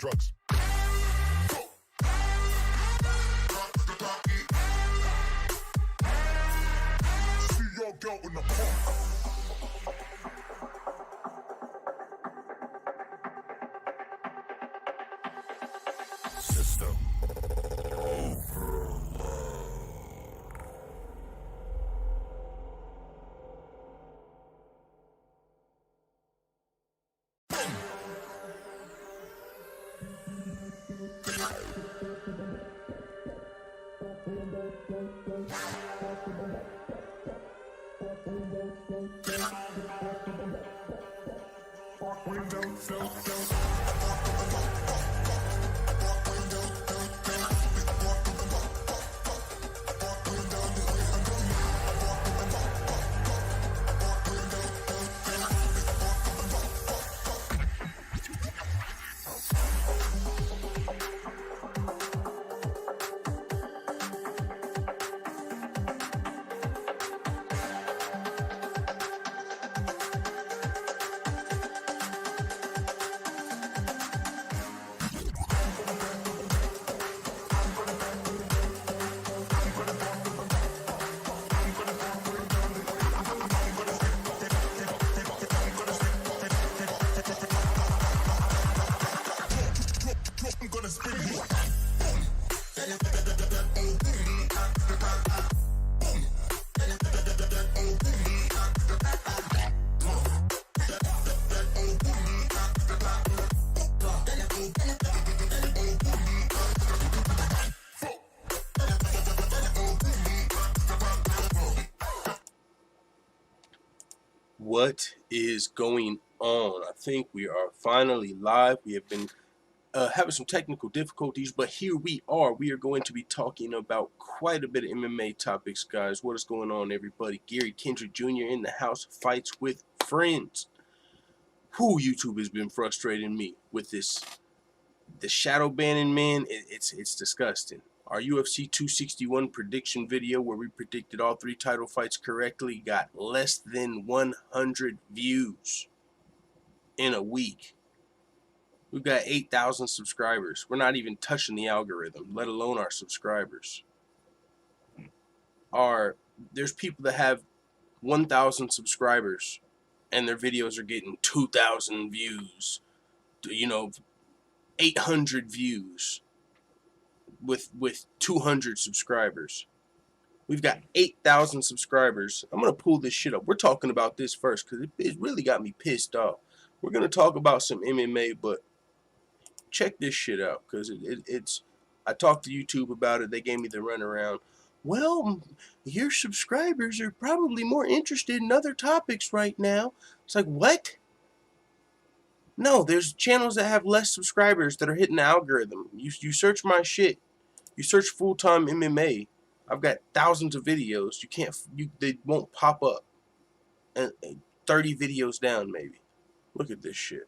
Drugs. See your girl in the park. System overload. What is going on? I think we are finally live. We have been having some technical difficulties, but here we are. We are going to be talking about quite a bit of MMA topics, guys. What is going on, everybody? Gary Kendrick Jr. in the house, fights with friends. YouTube has been frustrating me with this. The shadow banning, man, it's disgusting. Our UFC 261 prediction video where we predicted all 3 title fights correctly got less than 100 views in a week. We've got 8,000 subscribers. We're not even touching the algorithm, let alone our subscribers. There's people that have 1,000 subscribers and their videos are getting 2,000 views, 800 views with 200 subscribers. We've got 8,000 subscribers. I'm going to pull this shit up. We're talking about this first because it really got me pissed off. We're going to talk about some MMA, but check this shit out because it's I talked to YouTube about it. They gave me the runaround. Well, your subscribers are probably more interested in other topics right now. It's like, what? No, there's channels that have less subscribers that are hitting the algorithm. You search my shit. You search full-time MMA. I've got thousands of videos. They won't pop up. And 30 videos down, maybe. Look at this shit.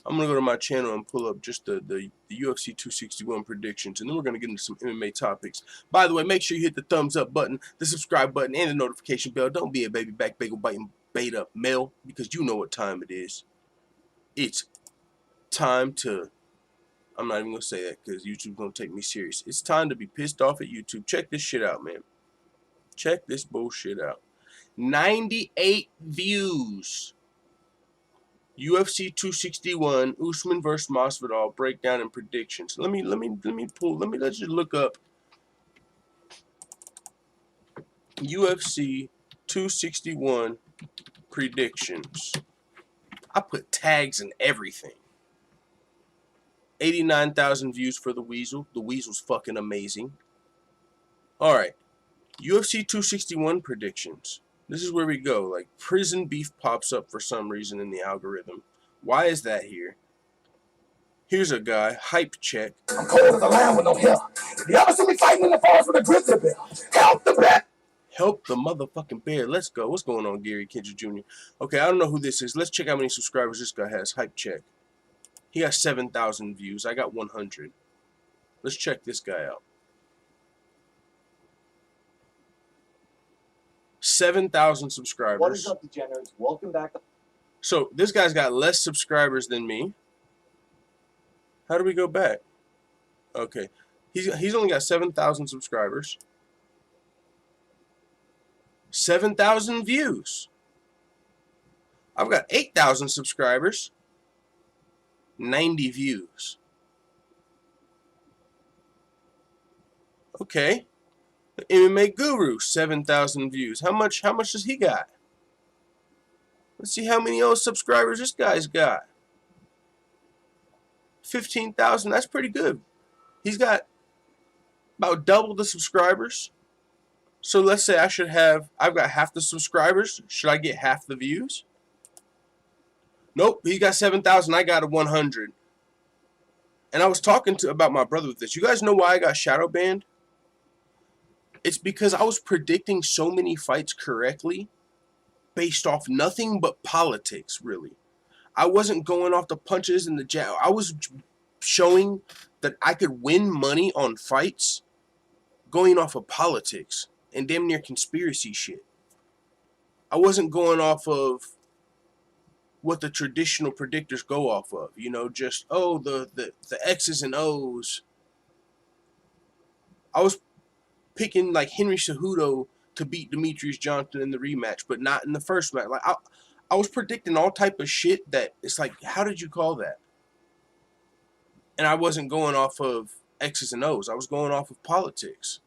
I'm gonna go to my channel and pull up just the UFC 261 predictions, and then we're gonna get into some MMA topics. By the way, make sure you hit the thumbs up button, the subscribe button, and the notification bell. Don't be a baby back bagel biting beta male, because you know what time it is. It's time to, I'm not even going to say that because YouTube's going to take me serious. It's time to be pissed off at YouTube. Check this shit out, man. Check this bullshit out. 98 views. UFC 261, Usman versus Masvidal breakdown and predictions. Let's just look up UFC 261 predictions. I put tags and everything. 89,000 views for the Weasel. The Weasel's fucking amazing. Alright. UFC 261 predictions. This is where we go. Like, prison beef pops up for some reason in the algorithm. Why is that here? Here's a guy, hype check. I'm cold as a lamb with no hair. If you ever see me fighting in the forest with a grizzly bear, help the bear. Help the motherfucking bear. Let's go. What's going on, Gary Kendrick Jr.? Okay, I don't know who this is. Let's check how many subscribers this guy has. Hype check. He got 7,000 views. I got 100. Let's check this guy out. 7,000 subscribers. What is up, degenerates? Welcome back. So this guy's got less subscribers than me. How do we go back? Okay. He's only got 7,000 subscribers. 7,000 views. I've got 8,000 subscribers. 90 views. Okay. The MMA Guru, 7,000 views. How much does he got? Let's see how many old subscribers this guy's got. 15,000. That's pretty good. He's got about double the subscribers. So let's say I've got half the subscribers. Should I get half the views? Nope. He got 7,000. I got a 100. And I was talking about my brother with this. You guys know why I got shadow banned? It's because I was predicting so many fights correctly based off nothing but politics, really. I wasn't going off the punches and the jab. I was showing that I could win money on fights going off of politics and damn near conspiracy shit. I wasn't going off of what the traditional predictors go off of. You know, just, oh, the X's and O's. I was picking like Henry Cejudo to beat Demetrius Johnson in the rematch, but not in the first match. Like I was predicting all type of shit that it's like, how did you call that? And I wasn't going off of X's and O's. I was going off of politics.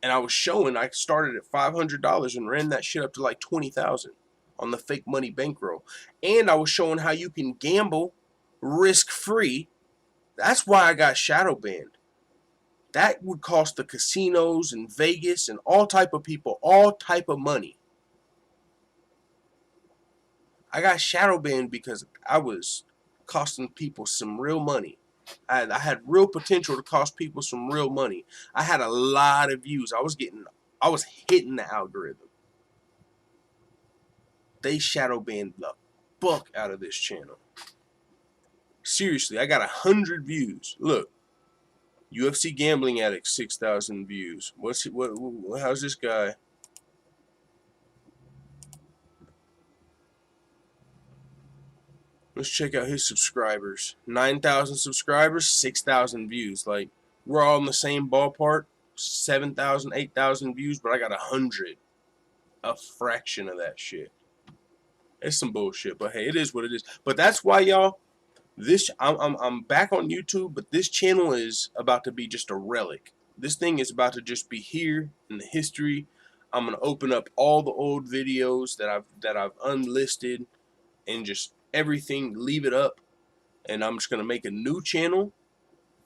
And I was showing I started at $500 and ran that shit up to like 20,000 on the fake money bankroll. And I was showing how you can gamble risk-free. That's why I got shadow banned. That would cost the casinos and Vegas and all type of people all type of money. I got shadow banned because I was costing people some real money. I had real potential to cost people some real money. I had a lot of views. I was hitting the algorithm. They shadow banned the fuck out of this channel. Seriously, I got 100 views. Look. UFC Gambling Addict, 6,000 views. How's this guy? Let's check out his subscribers. 9,000 subscribers, 6,000 views. Like, we're all in the same ballpark. 7,000, 8,000 views, but I got 100. A fraction of that shit. It's some bullshit, but hey, it is what it is. But that's why, y'all, I'm back on YouTube, but this channel is about to be just a relic. This thing is about to just be here in the history. I'm gonna open up all the old videos that I've unlisted and just everything, leave it up, and I'm just gonna make a new channel,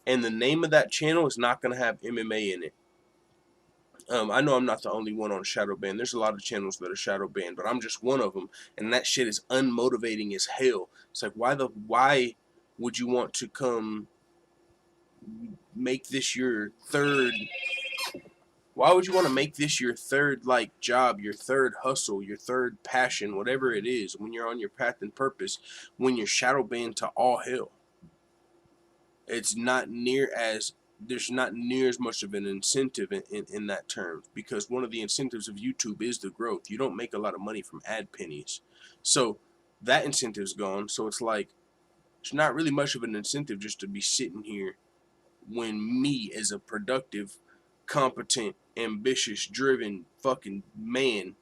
and the name of that channel is not gonna have MMA in it. I know I'm not the only one on shadow ban. There's a lot of channels that are shadow banned, but I'm just one of them, and that shit is unmotivating as hell. It's like, why would you want to come make this your third? Why would you want to make this your third like job, your third hustle, your third passion, whatever it is, when you're on your path and purpose, when you're shadow banned to all hell? It's not near as there's not near as much of an incentive in that term, because one of the incentives of YouTube is the growth. You don't make a lot of money from ad pennies, so that incentive's gone. So it's like it's not really much of an incentive just to be sitting here when me as a productive, competent, ambitious, driven fucking man,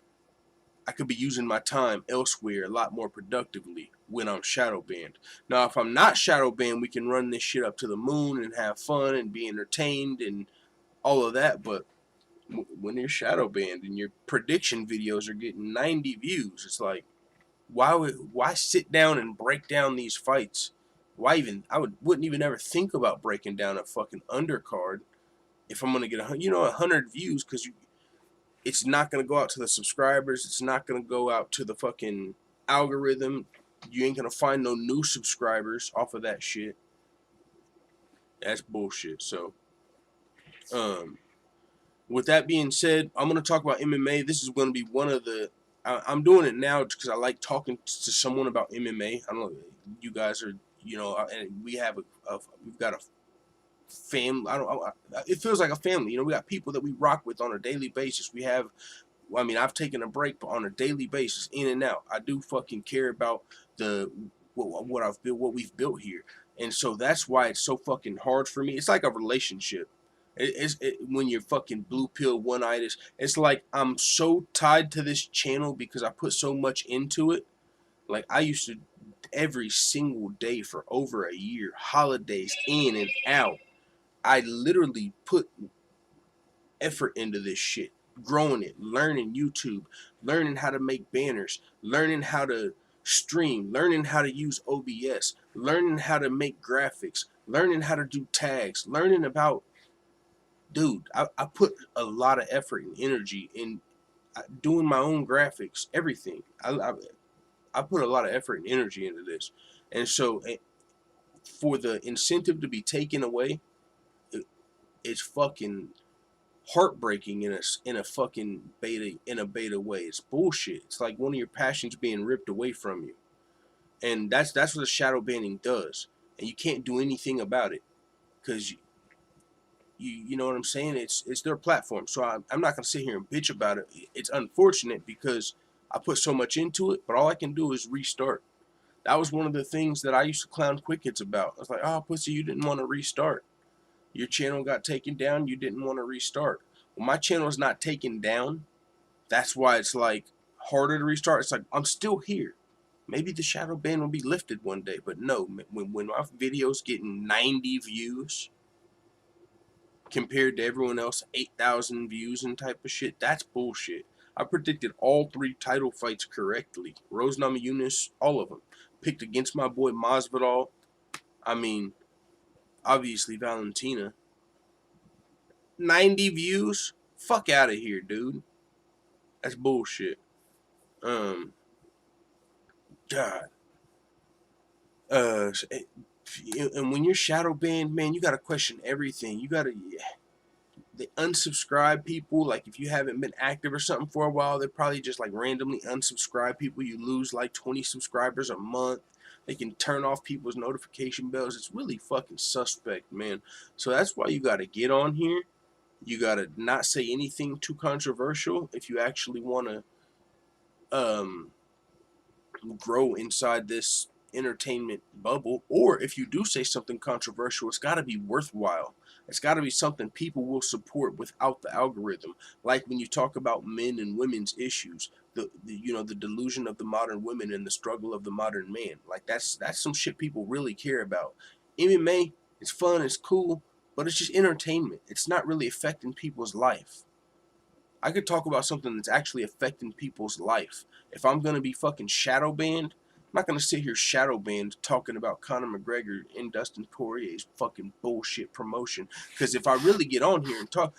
I could be using my time elsewhere a lot more productively when I'm shadow banned. Now, if I'm not shadow banned, we can run this shit up to the moon and have fun and be entertained and all of that. But when you're shadow banned and your prediction videos are getting 90 views, it's like, why sit down and break down these fights? Wouldn't even ever think about breaking down a fucking undercard if I'm gonna get 100 views, because it's not gonna go out to the subscribers. It's not gonna go out to the fucking algorithm. You ain't gonna find no new subscribers off of that shit. That's bullshit. So, with that being said, I'm gonna talk about MMA. This is gonna be one of the. I'm doing it now because I like talking to someone about MMA. I don't know. You guys are, and we've got a family. It feels like a family. We got people that we rock with on a daily basis. I've taken a break, but on a daily basis, in and out. I do fucking care about what I've built, what we've built here. And so that's why it's so fucking hard for me. It's like a relationship. When you're fucking blue pill one-itis, it's like I'm so tied to this channel because I put so much into it. Like I used to every single day for over a year, holidays in and out. I literally put effort into this shit, growing it, learning YouTube, learning how to make banners, learning how to stream, learning how to use OBS, learning how to make graphics, learning how to do tags, learning about, dude, I put a lot of effort and energy in doing my own graphics, everything. I put a lot of effort and energy into this. And so for the incentive to be taken away, it's fucking heartbreaking in a fucking beta way. It's bullshit. It's like one of your passions being ripped away from you. And that's what the shadow banning does. And you can't do anything about it because you know what I'm saying? It's their platform. So I'm not going to sit here and bitch about it. It's unfortunate because I put so much into it, but all I can do is restart. That was one of the things that I used to clown Quickets about. I was like, oh, pussy, you didn't want to restart. Your channel got taken down. You didn't want to restart. Well, my channel is not taken down. That's why it's like harder to restart. It's like I'm still here. Maybe the shadow ban will be lifted one day, but no. When my videos getting 90 views compared to everyone else 8,000 views and type of shit, that's bullshit. I predicted all 3 title fights correctly. Rose Namajunas, all of them. Picked against my boy Masvidal. I mean, obviously Valentina. 90 views? Fuck out of here, dude. That's bullshit. God. And when you're shadow banned, man, you gotta question everything. You gotta, they unsubscribe people. Like if you haven't been active or something for a while, they probably just like randomly unsubscribe people. You lose like 20 subscribers a month. They can turn off people's notification bells. It's really fucking suspect, man. So that's why you gotta get on here. You gotta not say anything too controversial if you actually wanna grow inside this entertainment bubble, or if you do say something controversial, it's got to be worthwhile. It's got to be something people will support without the algorithm. Like when you talk about men and women's issues, the delusion of the modern women and the struggle of the modern man. Like that's some shit people really care about. MMA, it's fun, it's cool, but it's just entertainment. It's not really affecting people's life. I could talk about something that's actually affecting people's life. If I'm going to be fucking shadow banned, I'm not going to sit here shadow banned talking about Conor McGregor and Dustin Poirier's fucking bullshit promotion. Because if I really get on here and talk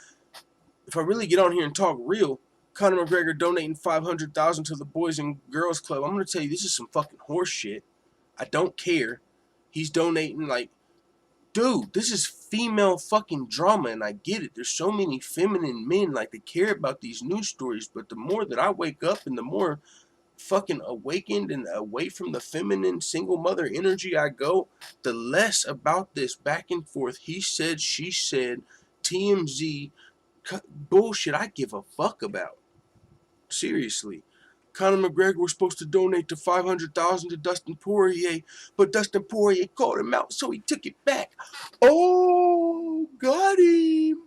real, Conor McGregor donating $500,000 to the Boys and Girls Club, I'm going to tell you this is some fucking horse shit. I don't care. He's donating like, dude, this is female fucking drama, and I get it. There's so many feminine men, like, they care about these news stories, but the more that I wake up and the more fucking awakened and away from the feminine single mother energy I go, the less about this back and forth, he said, she said, TMZ bullshit I give a fuck about. Seriously. Conor McGregor was supposed to donate to $500,000 to Dustin Poirier, but Dustin Poirier called him out, so he took it back. Oh, got him.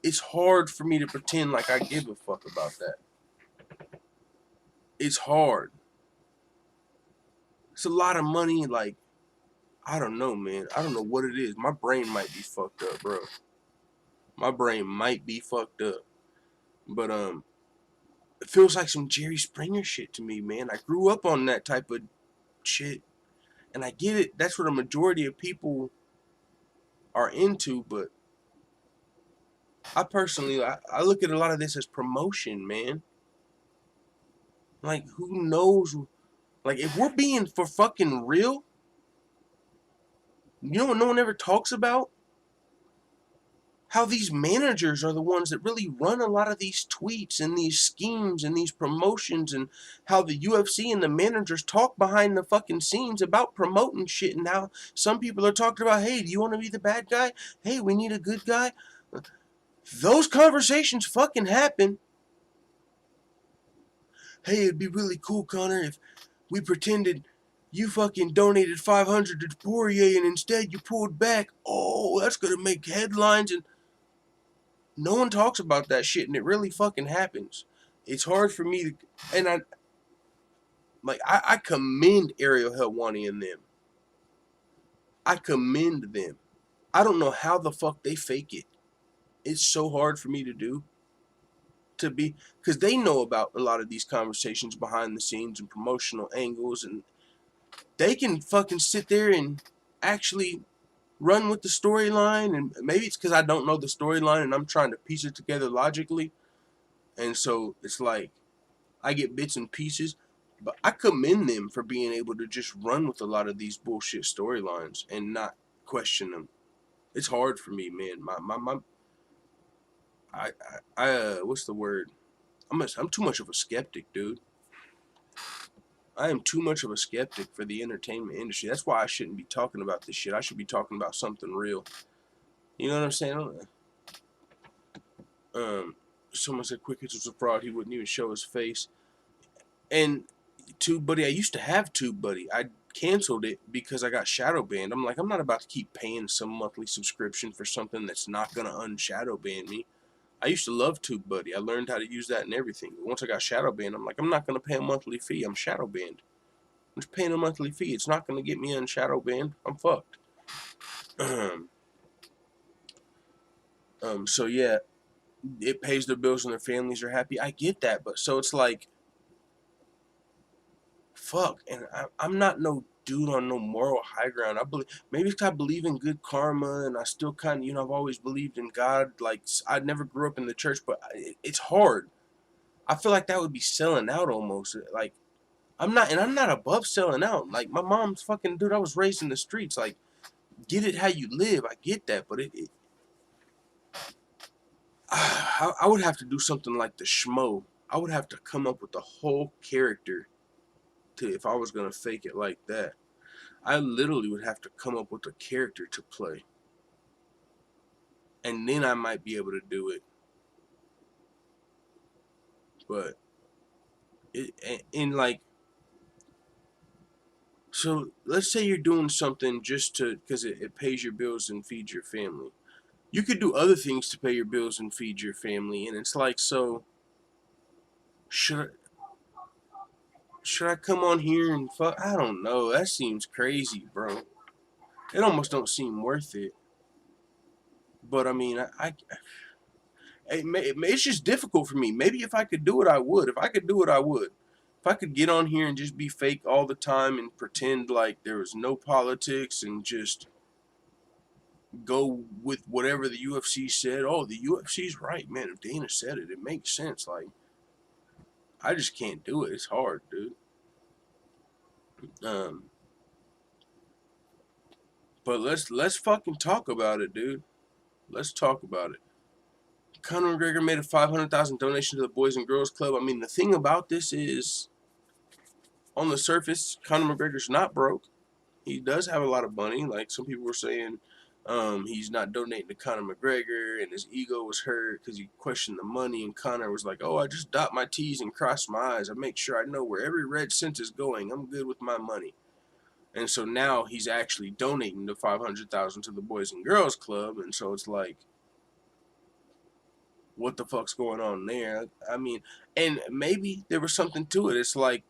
It's hard for me to pretend like I give a fuck about that. It's hard. It's a lot of money, like, I don't know, man. I don't know what it is. My brain might be fucked up, bro. My brain might be fucked up. But, it feels like some Jerry Springer shit to me, man. I grew up on that type of shit. And I get it. That's what a majority of people are into. But I personally, I look at a lot of this as promotion, man. Like, who knows? Like, if we're being for fucking real, you know what no one ever talks about? How these managers are the ones that really run a lot of these tweets and these schemes and these promotions, and how the UFC and the managers talk behind the fucking scenes about promoting shit, and how some people are talking about, hey, do you want to be the bad guy? Hey, we need a good guy. Those conversations fucking happen. Hey, it'd be really cool, Connor, if we pretended you fucking donated 500 to Poirier and instead you pulled back. Oh, that's gonna make headlines. And no one talks about that shit, and it really fucking happens. It's hard for me to, and I commend Ariel Helwani and them. I commend them. I don't know how the fuck they fake it. It's so hard for me to do. To be, because they know about a lot of these conversations behind the scenes and promotional angles, and they can fucking sit there and actually run with the storyline. And maybe it's because I don't know the storyline and I'm trying to piece it together logically, and so it's like I get bits and pieces. But I commend them for being able to just run with a lot of these bullshit storylines and not question them. It's hard for me, man. What's the word? I'm too much of a skeptic, dude. I am too much of a skeptic for the entertainment industry. That's why I shouldn't be talking about this shit. I should be talking about something real. You know what I'm saying? Someone said Quick Hits was a fraud. He wouldn't even show his face. And TubeBuddy, I used to have TubeBuddy. I canceled it because I got shadow banned. I'm like, I'm not about to keep paying some monthly subscription for something that's not gonna unshadow ban me. I used to love TubeBuddy. I learned how to use that and everything. But once I got shadow banned, I'm like, I'm not gonna pay a monthly fee. I'm shadow banned. I'm just paying a monthly fee. It's not gonna get me unshadow banned. I'm fucked. So yeah, it pays their bills and their families are happy. I get that, but so it's like, fuck, and I'm not no dude on no moral high ground. I believe maybe it's 'cause I believe in good karma, and I still kind of, I've always believed in God. Like I never grew up in the church, but it's hard. I feel like that would be selling out almost. Like I'm not above selling out. Like my mom's fucking dude. I was raised in the streets. Like get it how you live. I get that, but I would have to do something like the Schmo. I would have to come up with a whole character to if I was gonna fake it like that. I literally would have to come up with a character to play, and then I might be able to do it. But in like, so let's say you're doing something just to because it pays your bills and feeds your family. You could do other things to pay your bills and feed your family, and it's like, so should I come on here and fuck? I don't know. That seems crazy, bro. It almost don't seem worth it. But I mean, it's just difficult for me. Maybe if I could do it, I would. If I could do it, I would. If I could get on here and just be fake all the time and pretend like there was no politics and just go with whatever the UFC said. Oh, the UFC's right, man. If Dana said it, it makes sense. Like, I just can't do it. It's hard, dude. But let's fucking talk about it, dude. Let's talk about it. Conor McGregor made a $500,000 donation to the Boys and Girls Club. I mean, the thing about this is, on the surface, Conor McGregor's not broke. He does have a lot of money. Like some people were saying, he's not donating to Conor McGregor, and his ego was hurt because he questioned the money. And Conor was like, "Oh, I just dot my T's and cross my I's. I make sure I know where every red cent is going. I'm good with my money." And so now he's actually donating the $500,000 to the Boys and Girls Club, and so it's like, what the fuck's going on there? I mean, and maybe there was something to it. It's like,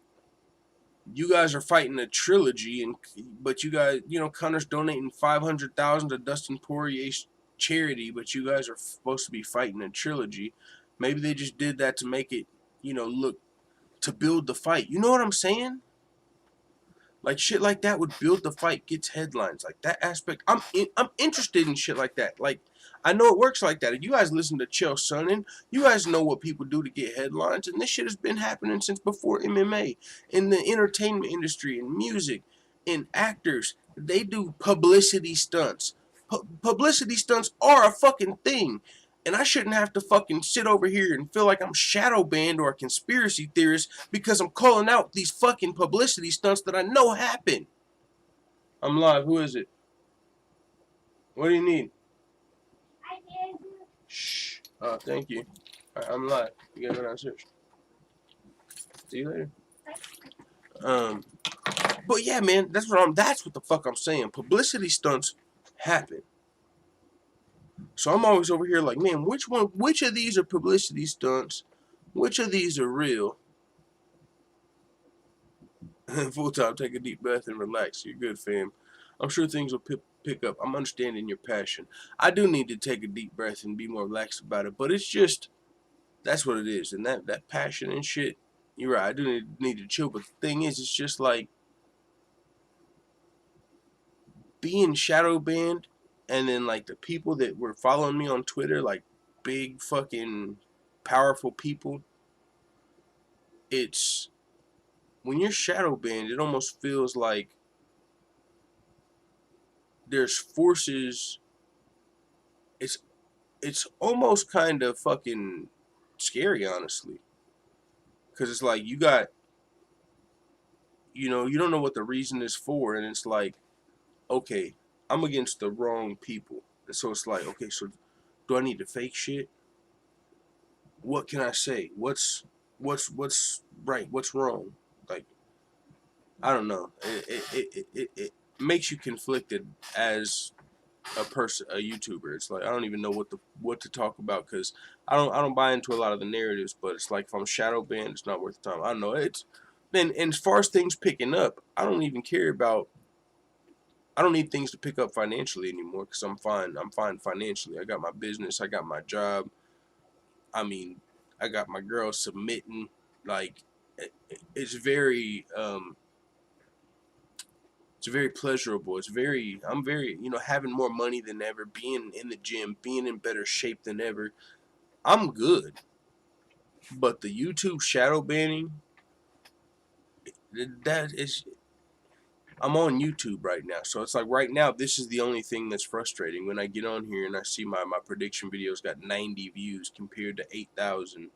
you guys are fighting a trilogy, but you guys, Connor's donating $500,000 to Dustin Poirier's charity, but you guys are supposed to be fighting a trilogy. Maybe they just did that to make it, look, to build the fight. You know what I'm saying? Like shit like that would build the fight, gets headlines. Like that aspect, I'm interested in shit like that. Like I know it works like that. If you guys listen to Chael Sonnen, you guys know what people do to get headlines, and this shit has been happening since before MMA. In the entertainment industry, in music, in actors, they do publicity stunts. Publicity stunts are a fucking thing. And I shouldn't have to fucking sit over here and feel like I'm shadow banned or a conspiracy theorist because I'm calling out these fucking publicity stunts that I know happen. I'm live. Who is it? What do you need? Shh. Oh, thank you. I'm live. You gotta go downstairs. See you later. But yeah, man, that's what the fuck I'm saying. Publicity stunts happen. So I'm always over here like, man, which of these are publicity stunts? Which of these are real? Full time, take a deep breath and relax. You're good, fam. I'm sure things will pick up. I'm understanding your passion. I do need to take a deep breath and be more relaxed about it, but it's just, that's what it is. And that passion and shit, you're right, I do need to chill. But the thing is, it's just like being shadow banned, and then like the people that were following me on Twitter, like big fucking powerful people, it's, when you're shadow banned, it almost feels like there's forces. It's almost kind of fucking scary, honestly, because it's like you got, you don't know what the reason is for, and it's like, okay, I'm against the wrong people, and so it's like, okay, so do I need to fake shit? What can I say? What's right? What's wrong? Like, I don't know. It makes you conflicted as a person, a YouTuber. It's like I don't even know what to talk about, because I don't buy into a lot of the narratives. But it's like, if I'm shadow banned, it's not worth the time. I don't know. It's then, and as far as things picking up, I don't even care about. I don't need things to pick up financially anymore, because I'm fine. I'm fine financially. I got my business. I got my job. I mean, I got my girl submitting. Like, it's very it's very pleasurable. I'm very, having more money than ever, being in the gym, being in better shape than ever. I'm good. But the YouTube shadow banning, that is, I'm on YouTube right now. So it's like, right now, this is the only thing that's frustrating. When I get on here and I see my prediction videos got 90 views compared to 8,000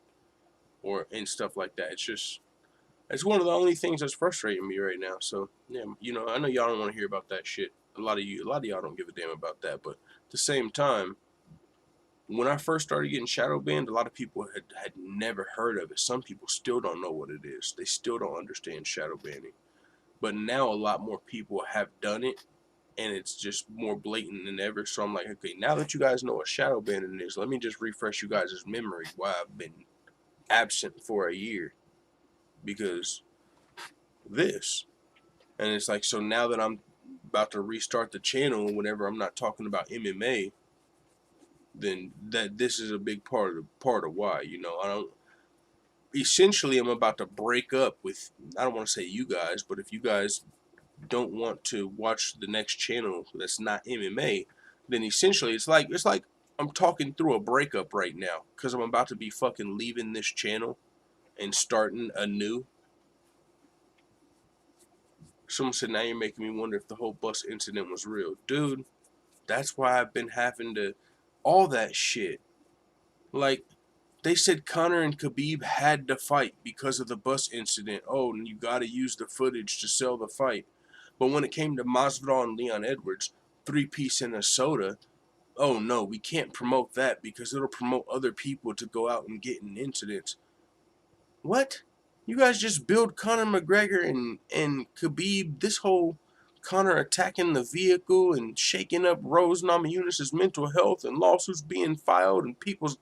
and stuff like that. It's one of the only things that's frustrating me right now. So yeah, I know y'all don't want to hear about that shit. A lot of y'all don't give a damn about that. But at the same time, when I first started getting shadow banned, a lot of people had never heard of it. Some people still don't know what it is. They still don't understand shadow banning. But now a lot more people have done it, and it's just more blatant than ever. So I'm like, okay, now that you guys know what shadow banning is, let me just refresh you guys' memory why I've been absent for a year. Because this. And it's like, so now that I'm about to restart the channel, whenever I'm not talking about MMA, then this is a big part of why. I don't. Essentially, I'm about to break up with. I don't want to say you guys, but if you guys don't want to watch the next channel that's not MMA, then essentially it's like I'm talking through a breakup right now, because I'm about to be fucking leaving this channel and starting anew. Someone said, now you're making me wonder if the whole bus incident was real. Dude, that's why I've been having to, all that shit. Like, they said Conor and Khabib had to fight because of the bus incident. Oh, and you gotta use the footage to sell the fight. But when it came to Masvidal and Leon Edwards, 3-piece and a soda, oh no, we can't promote that because it'll promote other people to go out and get in incidents. What? You guys just build Conor McGregor and Khabib, this whole Conor attacking the vehicle and shaking up Rose Namajunas' mental health, and lawsuits being filed and people's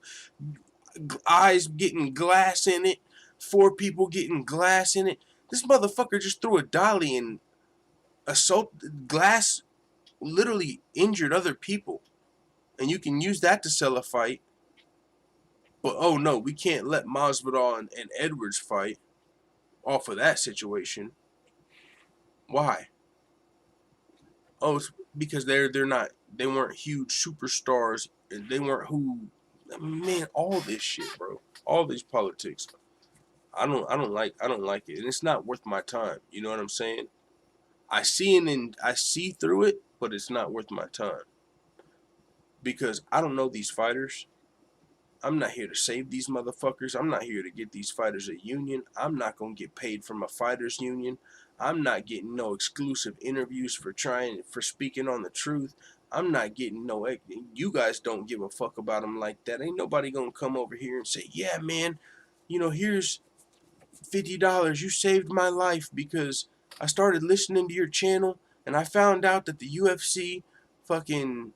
eyes getting glass in it, 4 people getting glass in it. This motherfucker just threw a dolly and glass, literally injured other people. And you can use that to sell a fight. But oh no, we can't let Masvidal and Edwards fight off of that situation. Why? Oh, it's because they weren't huge superstars. They weren't who. Man, all this shit, bro. All these politics. I don't like it, and it's not worth my time. You know what I'm saying? I see through it, but it's not worth my time, because I don't know these fighters. I'm not here to save these motherfuckers. I'm not here to get these fighters a union. I'm not going to get paid from a fighters union. I'm not getting no exclusive interviews for speaking on the truth. I'm not getting no. You guys don't give a fuck about them like that. Ain't nobody going to come over here and say, yeah, man, here's $50. You saved my life because I started listening to your channel, and I found out that the UFC fucking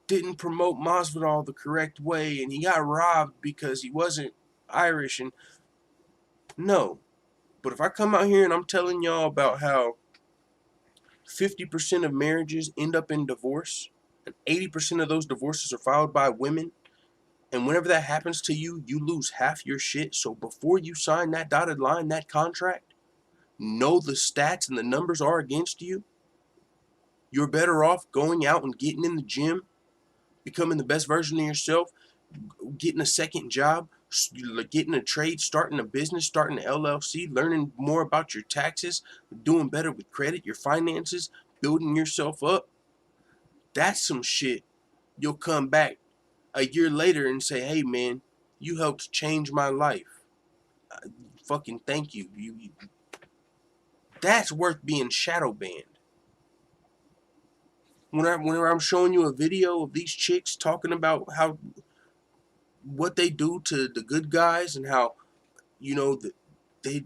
didn't promote Masvidal the correct way, and he got robbed because he wasn't Irish. And no, but if I come out here and I'm telling y'all about how 50% of marriages end up in divorce, and 80% of those divorces are filed by women, and whenever that happens to you, you lose half your shit. So before you sign that dotted line, that contract, know the stats and the numbers are against you. You're better off going out and getting in the gym, becoming the best version of yourself, getting a second job, getting a trade, starting a business, starting an LLC, learning more about your taxes, doing better with credit, your finances, building yourself up. That's some shit. You'll come back a year later and say, hey man, you helped change my life. Fucking thank you. That's worth being shadow banned. Whenever I'm showing you a video of these chicks talking about how what they do to the good guys and how, you know, they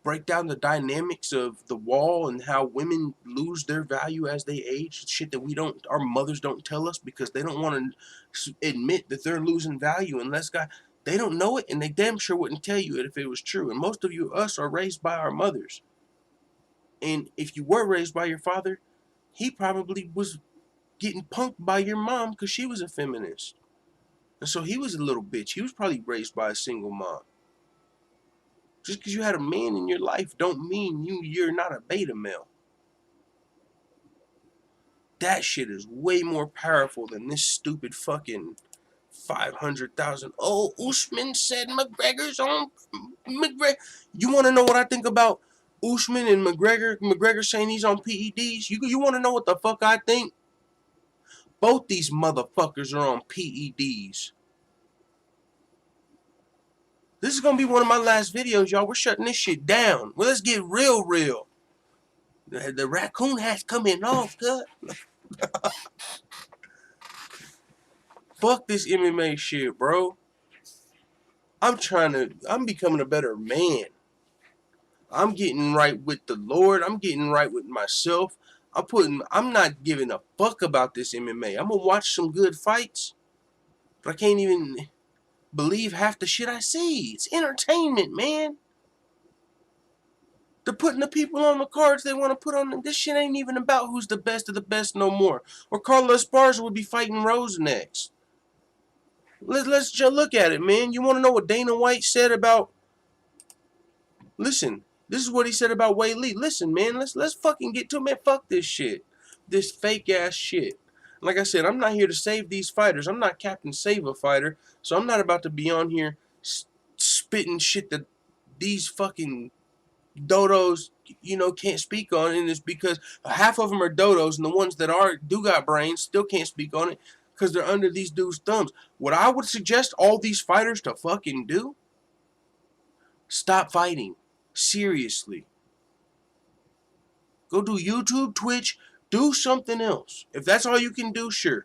break down the dynamics of the wall and how women lose their value as they age. Shit that our mothers don't tell us because they don't want to admit that they're losing value unless they don't know it, and they damn sure wouldn't tell you it if it was true. And most of us are raised by our mothers. And if you were raised by your father, he probably was getting punked by your mom because she was a feminist. And so he was a little bitch. He was probably raised by a single mom. Just because you had a man in your life don't mean you're not a beta male. That shit is way more powerful than this stupid fucking 500,000. Oh, Usman said McGregor's on McGregor. You want to know what I think about Usman and McGregor? McGregor saying he's on PEDs. You want to know what the fuck I think? Both these motherfuckers are on PEDs. This is going to be one of my last videos, y'all. We're shutting this shit down. Well, let's get real. The raccoon hat's coming off, cut. Fuck this MMA shit, bro. I'm becoming a better man. I'm getting right with the Lord. I'm getting right with myself. I'm not giving a fuck about this MMA. I'm gonna watch some good fights, but I can't even believe half the shit I see. It's entertainment, man. They're putting the people on the cards they want to put on them. This shit ain't even about who's the best of the best no more. Or Carlos Esparza would be fighting Rose next. Let's just look at it, man. You want to know what Dana White said about... Listen, this is what he said about Wei Lee. Listen, man, let's fucking get to it, man. Fuck this shit. This fake-ass shit. Like I said, I'm not here to save these fighters. I'm not Captain Save-A-Fighter, so I'm not about to be on here spitting shit that these fucking dodos, can't speak on, and it's because half of them are dodos, and the ones that do got brains still can't speak on it because they're under these dudes' thumbs. What I would suggest all these fighters to fucking do: stop fighting. Seriously. Go do YouTube, Twitch, do something else. If that's all you can do, sure.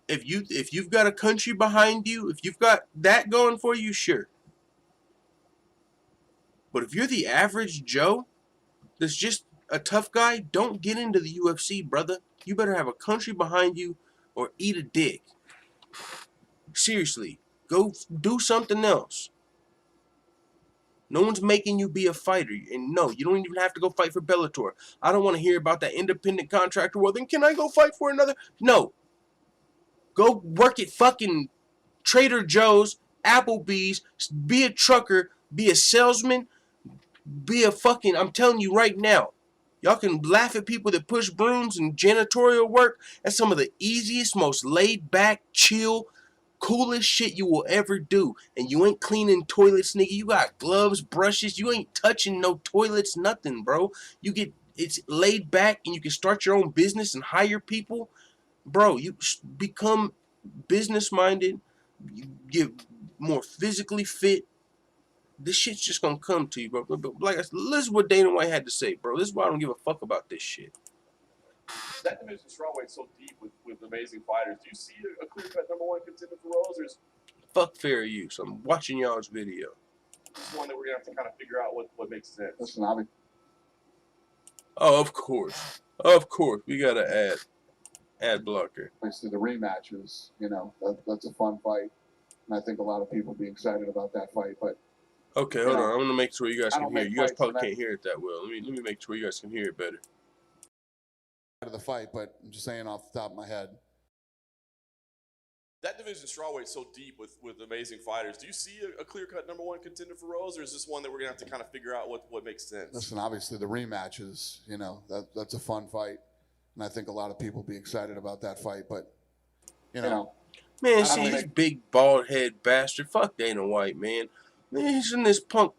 If you've got a country behind you, if you've got that going for you, sure. But if you're the average Joe that's just a tough guy, don't get into the UFC, brother. You better have a country behind you or eat a dick. Seriously, go do something else. No one's making you be a fighter. And no, you don't even have to go fight for Bellator. I don't want to hear about that independent contractor. Well, then can I go fight for another? No. Go work at fucking Trader Joe's, Applebee's, be a trucker, be a salesman, be a fucking... I'm telling you right now, y'all can laugh at people that push brooms and janitorial work. That's some of the easiest, most laid back, chill, coolest shit you will ever do. And you ain't cleaning toilets, nigga. You got gloves, brushes. You ain't touching no toilets, nothing, bro. It's laid back, and you can start your own business and hire people. Bro, you become business minded. You get more physically fit. This shit's just gonna come to you, bro. But like I said, this is what Dana White had to say, bro. This is why I don't give a fuck about this shit. That division strawweight so deep with amazing fighters. Do you see a clear-cut #1 contender for Rose? Fuck fair use. I'm watching y'all's video. This is one that we're gonna have to kind of figure out what makes sense. Listen, I'll be. Oh, of course. Of course. We got to ad blocker. Obviously, the rematches, that's a fun fight. And I think a lot of people be excited about that fight. But Okay, hold on. I'm going to make sure you guys I can don't hear. make You guys fights probably for that. can't hear it that well. Let me make sure you guys can hear it better. Of the fight, but I'm just saying off the top of my head. That division strawweight so deep with amazing fighters. Do you see a clear-cut number one contender for Rose, or is this one that we're gonna have to kind of figure out what makes sense? Listen, obviously the rematches, that's a fun fight, and I think a lot of people be excited about that fight. But Man, see, this big bald head bastard. Fuck Dana White, man. Man, he's in this punk.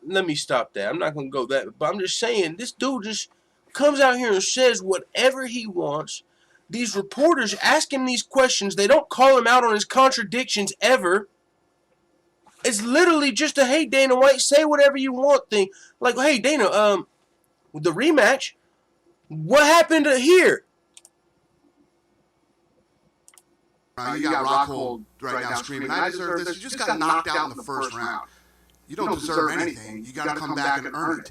Let me stop that. I'm not gonna go that. But I'm just saying, this dude just comes out here and says whatever he wants. These reporters ask him these questions. They don't call him out on his contradictions ever. It's literally just a, hey, Dana White, say whatever you want thing. Like, hey, Dana, the rematch, what happened here? You got Rockhold right now screaming, I deserve this. You just got knocked out in the first round. You don't deserve anything. You got to come back and earn it.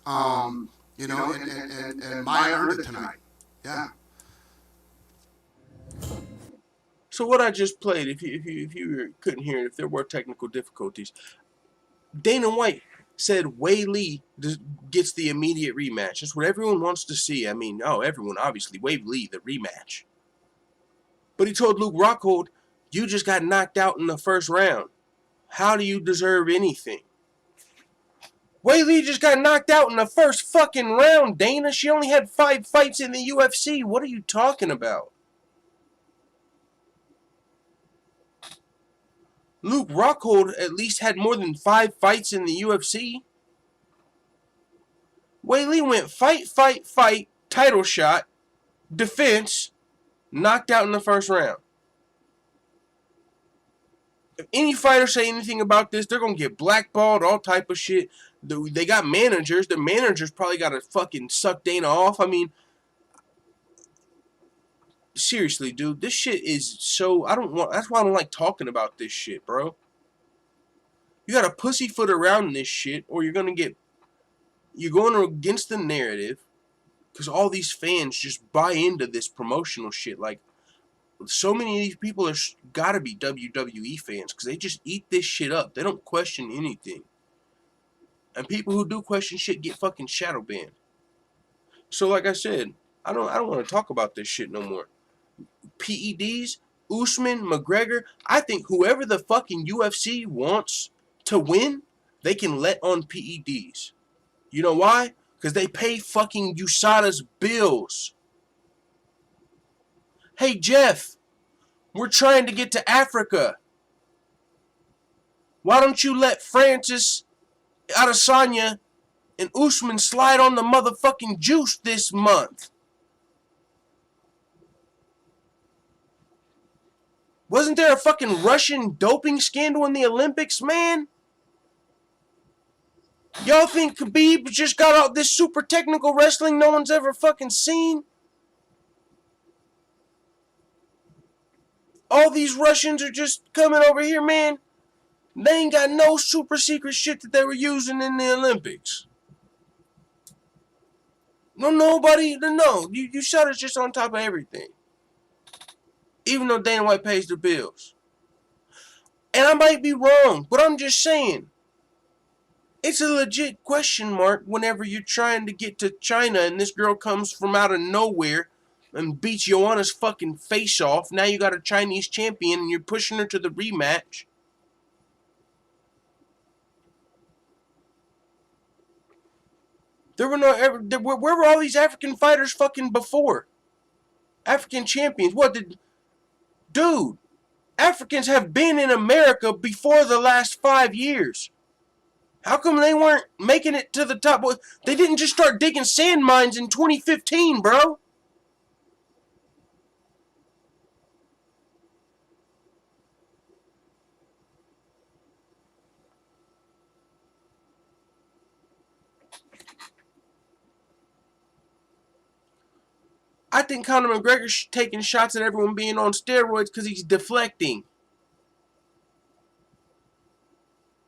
And Maya earned it tonight. Yeah. So what I just played, if you couldn't hear it, if there were technical difficulties, Dana White said Wei Lee gets the immediate rematch. That's what everyone wants to see. I mean, everyone, obviously, Wei Lee, the rematch. But he told Luke Rockhold, you just got knocked out in the first round. How do you deserve anything? Wei Lee just got knocked out in the first fucking round, Dana. She only had 5 fights in the UFC. What are you talking about? Luke Rockhold at least had more than 5 fights in the UFC. Wei Lee went fight, title shot, defense, knocked out in the first round. If any fighter say anything about this, they're going to get blackballed, all type of shit. They got managers. The managers probably got to fucking suck Dana off. I mean, seriously, dude, this shit is so, that's why I don't like talking about this shit, bro. You got to pussyfoot around this shit, or you're going against the narrative, because all these fans just buy into this promotional shit. Like, so many of these people are got to be WWE fans, because they just eat this shit up. They don't question anything. And people who do question shit get fucking shadow banned. So like I said, I don't want to talk about this shit no more. PEDs, Usman, McGregor, I think whoever the fucking UFC wants to win, they can let on PEDs. You know why? Because they pay fucking USADA's bills. Hey, Jeff, we're trying to get to Africa. Why don't you let Francis Adesanya and Usman slide on the motherfucking juice this month? Wasn't there a fucking Russian doping scandal in the Olympics, man? Y'all think Khabib just got out this super technical wrestling no one's ever fucking seen? All these Russians are just coming over here, man. They ain't got no super secret shit that they were using in the Olympics. Nobody. You shut us just on top of everything. Even though Dana White pays the bills. And I might be wrong, but I'm just saying. It's a legit question mark whenever you're trying to get to China and this girl comes from out of nowhere and beats Joanna's fucking face off. Now you got a Chinese champion and you're pushing her to the rematch. Where were all these African fighters fucking before? African champions. Dude, Africans have been in America before the last 5 years. How come they weren't making it to the top? They didn't just start digging sand mines in 2015, bro. I think Conor McGregor's taking shots at everyone being on steroids because he's deflecting.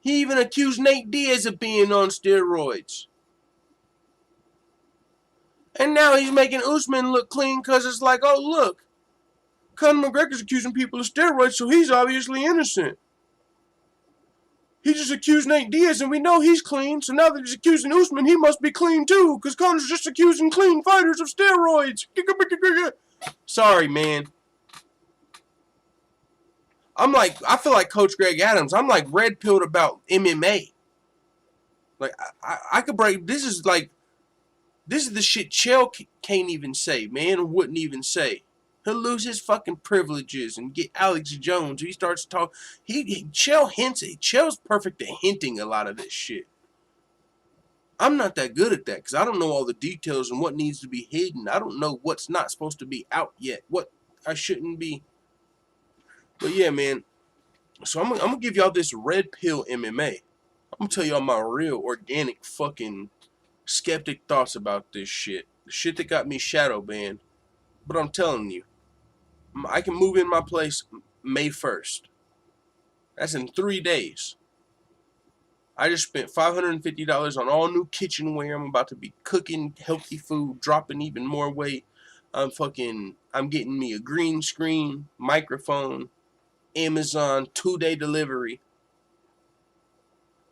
He even accused Nate Diaz of being on steroids. And now he's making Usman look clean because it's like, oh, look, Conor McGregor's accusing people of steroids, so he's obviously innocent. He just accused Nate Diaz, and we know he's clean, so now that he's accusing Usman, he must be clean too, because Conor's just accusing clean fighters of steroids. Sorry, man. I feel like Coach Greg Adams. I'm like red-pilled about MMA. Like, I could break, this is the shit Chael can't even say, man, or wouldn't even say. He'll lose his fucking privileges and get Alex Jones. He starts to talk. Chael hints it. Chael's perfect at hinting a lot of this shit. I'm not that good at that because I don't know all the details and what needs to be hidden. I don't know what's not supposed to be out yet. What I shouldn't be. But yeah, man. So I'm gonna give y'all this red pill MMA. I'm gonna tell y'all my real organic fucking skeptic thoughts about this shit. The shit that got me shadow banned. But I'm telling you, I can move in my place May 1st. That's in 3 days. I just spent $550 on all new kitchenware. I'm about to be cooking healthy food, dropping even more weight. I'm getting me a green screen, microphone, Amazon, 2-day delivery.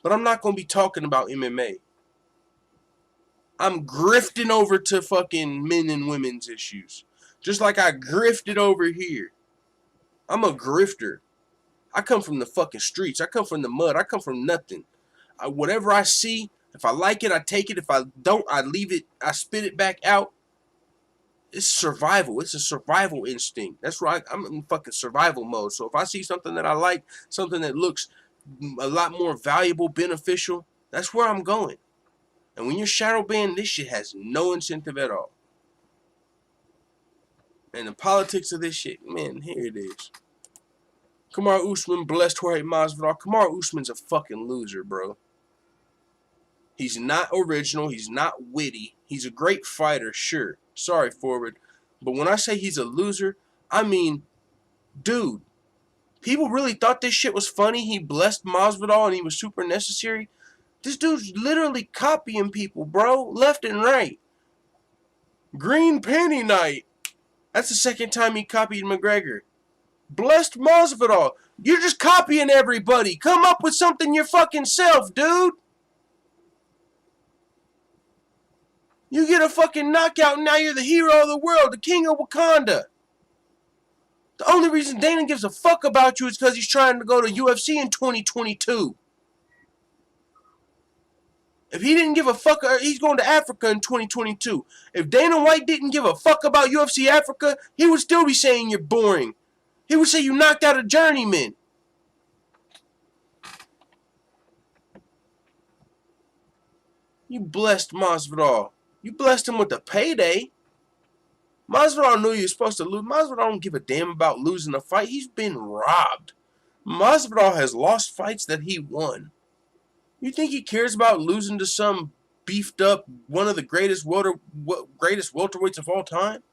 But I'm not going to be talking about MMA. I'm grifting over to fucking men and women's issues. Just like I grifted over here. I'm a grifter. I come from the fucking streets. I come from the mud. I come from nothing. Whatever I see, if I like it, I take it. If I don't, I leave it. I spit it back out. It's survival. It's a survival instinct. That's right. I'm in fucking survival mode. So if I see something that I like, something that looks a lot more valuable, beneficial, that's where I'm going. And when you're shadow banned, this shit has no incentive at all. And the politics of this shit, man, here it is. Kamaru Usman blessed Jorge Masvidal. Kamaru Usman's a fucking loser, bro. He's not original. He's not witty. He's a great fighter, sure. Sorry, forward. But when I say he's a loser, I mean, dude, people really thought this shit was funny. He blessed Masvidal and he was super necessary. This dude's literally copying people, bro, left and right. Green Panty Night. That's the second time he copied McGregor. Blessed Masvidal. You're just copying everybody. Come up with something your fucking self, dude. You get a fucking knockout and now you're the hero of the world, the king of Wakanda. The only reason Dana gives a fuck about you is because he's trying to go to UFC in 2022. If he didn't give a fuck, he's going to Africa in 2022. If Dana White didn't give a fuck about UFC Africa, he would still be saying you're boring. He would say you knocked out a journeyman. You blessed Masvidal. You blessed him with a payday. Masvidal knew he was supposed to lose. Masvidal don't give a damn about losing a fight. He's been robbed. Masvidal has lost fights that he won. You think he cares about losing to some beefed up, one of the greatest welterweights of all time?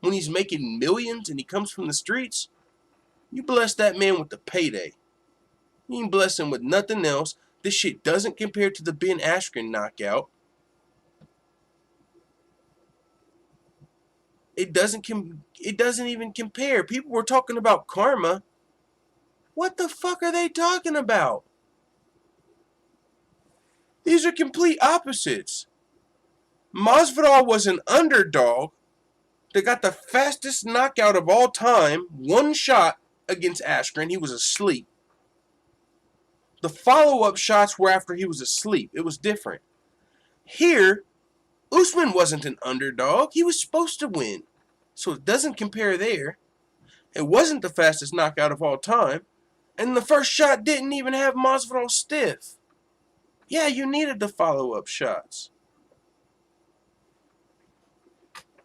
When he's making millions and he comes from the streets? You bless that man with the payday. You ain't bless him with nothing else. This shit doesn't compare to the Ben Askren knockout. It doesn't even compare. People were talking about karma. What the fuck are they talking about? These are complete opposites. Masvidal was an underdog that got the fastest knockout of all time, one shot against Askren. He was asleep. The follow-up shots were after he was asleep. It was different. Here, Usman wasn't an underdog. He was supposed to win. So it doesn't compare there. It wasn't the fastest knockout of all time. And the first shot didn't even have Masvidal stiff. Yeah, you needed the follow-up shots.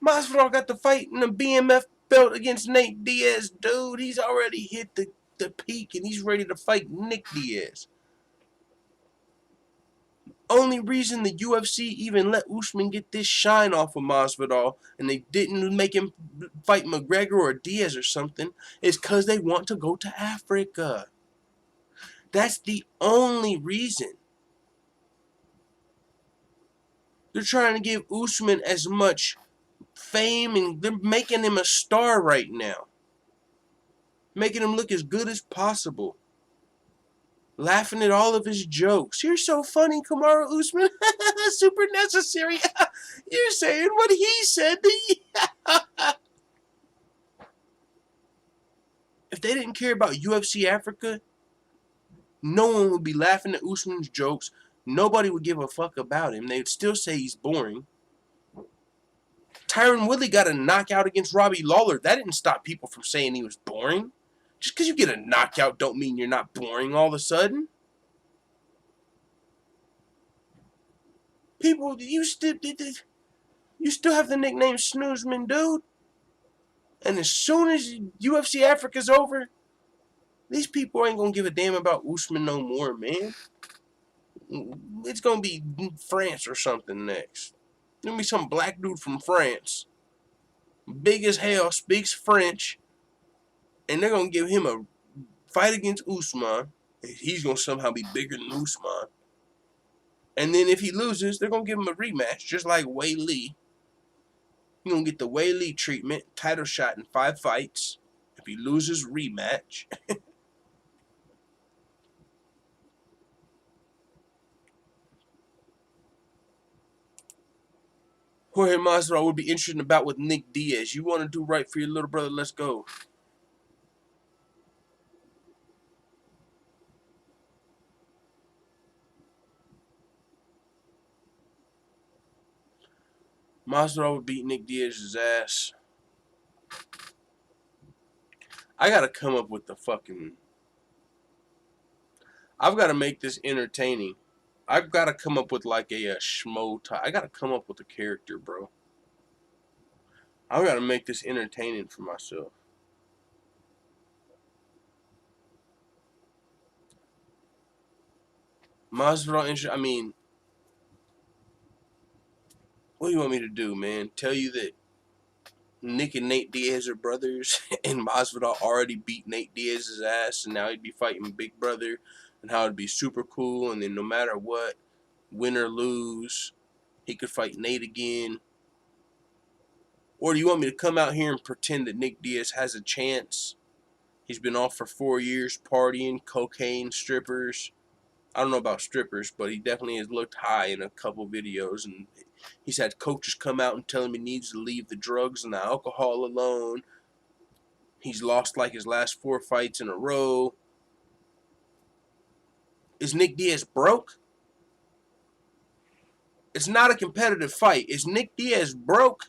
Masvidal got the fight in the BMF belt against Nate Diaz. Dude, he's already hit the peak and he's ready to fight Nick Diaz. Only reason the UFC even let Usman get this shine off of Masvidal and they didn't make him fight McGregor or Diaz or something is because they want to go to Africa. That's the only reason. They're trying to give Usman as much fame, and they're making him a star right now. Making him look as good as possible. Laughing at all of his jokes. You're so funny, Kamaru Usman. Super necessary. You're saying what he said to you. If they didn't care about UFC Africa, no one would be laughing at Usman's jokes. Nobody would give a fuck about him. They would still say he's boring. Tyron Woodley got a knockout against Robbie Lawler. That didn't stop people from saying he was boring. Just because you get a knockout don't mean you're not boring all of a sudden. People, you still have the nickname Snoozman, dude. And as soon as UFC Africa's over, these people ain't gonna give a damn about Usman no more, man. It's gonna be France or something next. There's gonna be some black dude from France, big as hell, speaks French, and they're gonna give him a fight against Usman. He's gonna somehow be bigger than Usman. And then if he loses, they're gonna give him a rematch, just like Wei Lee. He's gonna get the Wei Lee treatment, title shot in 5 fights. If he loses, rematch. Jorge Masvidal would be interested in a bout with Nick Diaz. You want to do right for your little brother? Let's go. Masvidal would beat Nick Diaz's ass. I gotta come up with the fucking... I've got to make this entertaining. I've got to come up with like a schmo type. I got to come up with a character, bro. I've got to make this entertaining for myself. Masvidal, I mean, what do you want me to do, man? Tell you that Nick and Nate Diaz are brothers, and Masvidal already beat Nate Diaz's ass, and now he'd be fighting Big Brother, and how it'd be super cool, and then no matter what, win or lose, he could fight Nate again. Or do you want me to come out here and pretend that Nick Diaz has a chance? He's been off for 4 years, partying, cocaine, strippers. I don't know about strippers, but he definitely has looked high in a couple videos, and he's had coaches come out and tell him he needs to leave the drugs and the alcohol alone. He's lost like his last 4 fights in a row. Is Nick Diaz broke? It's not a competitive fight. Is Nick Diaz broke?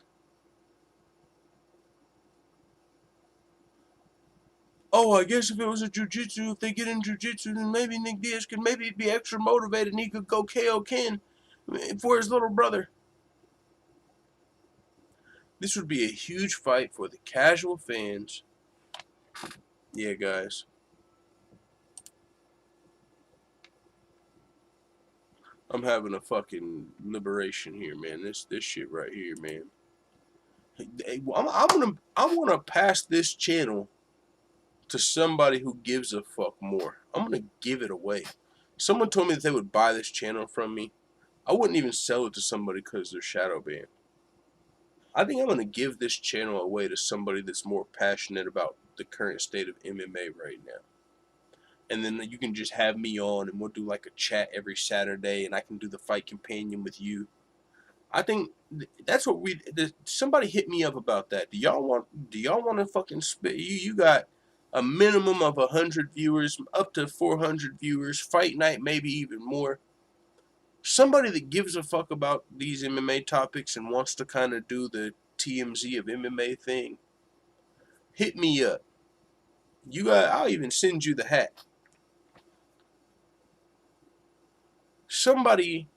Oh, I guess if it was a jiu-jitsu, if they get in jiu-jitsu, then maybe Nick Diaz could maybe be extra motivated and he could go KO Ken for his little brother. This would be a huge fight for the casual fans. Yeah, guys. I'm having a fucking liberation here, man. This shit right here, man. I'm gonna pass this channel to somebody who gives a fuck more. I'm gonna give it away. Someone told me that they would buy this channel from me. I wouldn't even sell it to somebody because they're shadow banned. I think I'm gonna give this channel away to somebody that's more passionate about the current state of MMA right now. And then you can just have me on, and we'll do like a chat every Saturday, and I can do the fight companion with you. I think that's what somebody hit me up about that. Do y'all want to fucking spit? You got a minimum of 100 viewers, up to 400 viewers, fight night maybe even more. Somebody that gives a fuck about these MMA topics and wants to kind of do the TMZ of MMA thing, hit me up. I'll even send you the hat. Somebody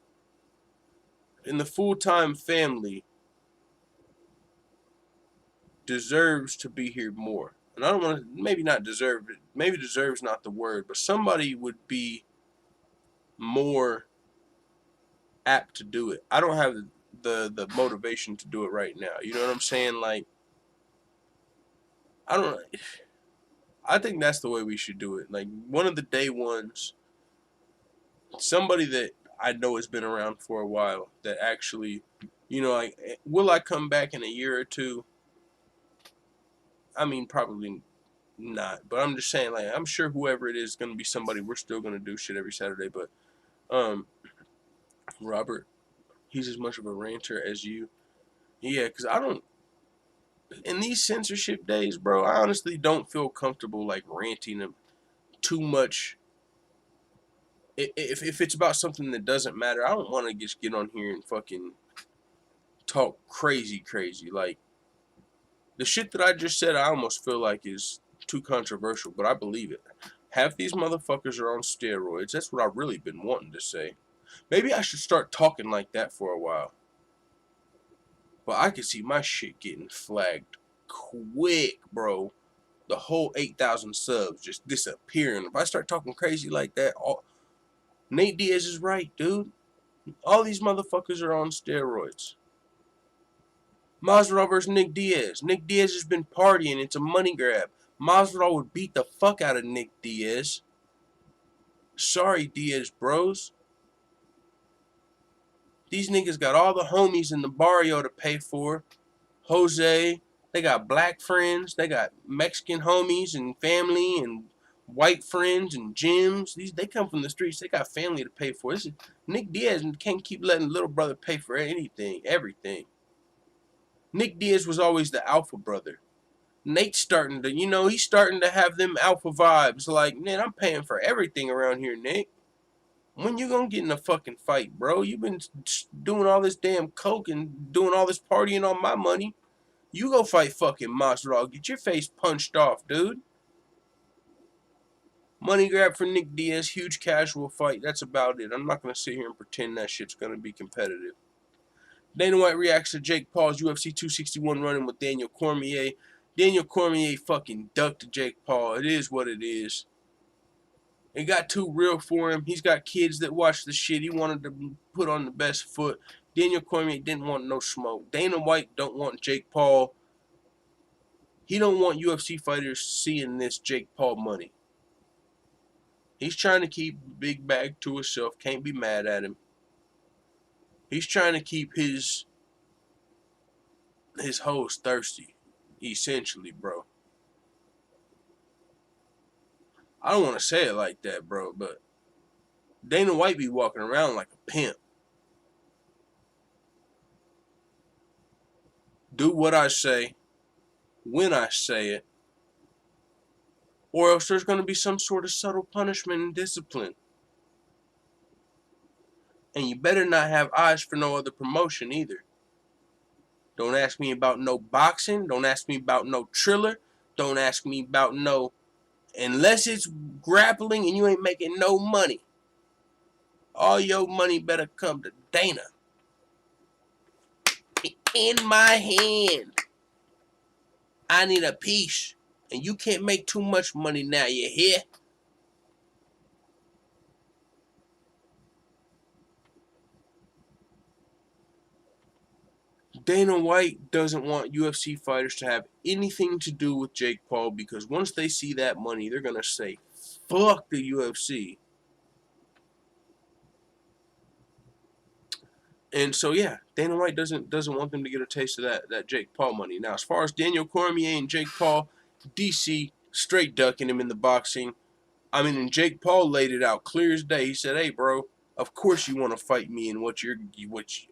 in the full-time family deserves to be here more. And I don't want to, maybe not deserve it, maybe deserves not the word, but somebody would be more apt to do it. I don't have the motivation to do it right now. You know what I'm saying? Like, I I think that's the way we should do it. Like, one of the day ones, somebody that I know has been around for a while that actually, like, will I come back in a year or two? I mean, probably not. But I'm just saying, like, I'm sure whoever it is going to be somebody we're still going to do shit every Saturday. But Robert, he's as much of a ranter as you. Yeah, because I don't, in these censorship days, bro, I honestly don't feel comfortable, like, ranting them too much. If it's about something that doesn't matter, I don't want to just get on here and fucking talk crazy. Like, the shit that I just said, I almost feel like is too controversial, but I believe it. Half these motherfuckers are on steroids. That's what I've really been wanting to say. Maybe I should start talking like that for a while. But I can see my shit getting flagged quick, bro. The whole 8,000 subs just disappearing. If I start talking crazy like that, Nate Diaz is right, dude. All these motherfuckers are on steroids. Masvidal versus Nick Diaz. Nick Diaz has been partying. It's a money grab. Masvidal would beat the fuck out of Nick Diaz. Sorry, Diaz bros. These niggas got all the homies in the barrio to pay for. Jose. They got black friends. They got Mexican homies and family and white friends and gyms. They come from the streets. They got family to pay for. Nick Diaz can't keep letting little brother pay for anything, everything. Nick Diaz was always the alpha brother. Nate's starting to, he's starting to have them alpha vibes. Like, man, I'm paying for everything around here, Nick. When you gonna get in a fucking fight, bro? You've been doing all this damn coke and doing all this partying on my money. You go fight fucking Masvidal. Get your face punched off, dude. Money grab for Nick Diaz. Huge casual fight. That's about it. I'm not going to sit here and pretend that shit's going to be competitive. Dana White reacts to Jake Paul's UFC 261 running with Daniel Cormier. Daniel Cormier fucking ducked Jake Paul. It is what it is. It got too real for him. He's got kids that watch the shit. He wanted to put on the best foot. Daniel Cormier didn't want no smoke. Dana White don't want Jake Paul. He don't want UFC fighters seeing this Jake Paul money. He's trying to keep the big bag to himself. Can't be mad at him. He's trying to keep his hoes thirsty, essentially, bro. I don't want to say it like that, bro, but Dana White be walking around like a pimp. Do what I say, when I say it, or else there's going to be some sort of subtle punishment and discipline. And you better not have eyes for no other promotion either. Don't ask me about no boxing. Don't ask me about no Triller. Don't ask me about no... Unless it's grappling and you ain't making no money. All your money better come to Dana. In my hand. I need a piece. And you can't make too much money now, you hear? Dana White doesn't want UFC fighters to have anything to do with Jake Paul because once they see that money, they're going to say, fuck the UFC. And so, yeah, Dana White doesn't want them to get a taste of that Jake Paul money. Now, as far as Daniel Cormier and Jake Paul, DC straight ducking him in the boxing. I mean, and Jake Paul laid it out clear as day. He said, hey, bro, of course you want to fight me in what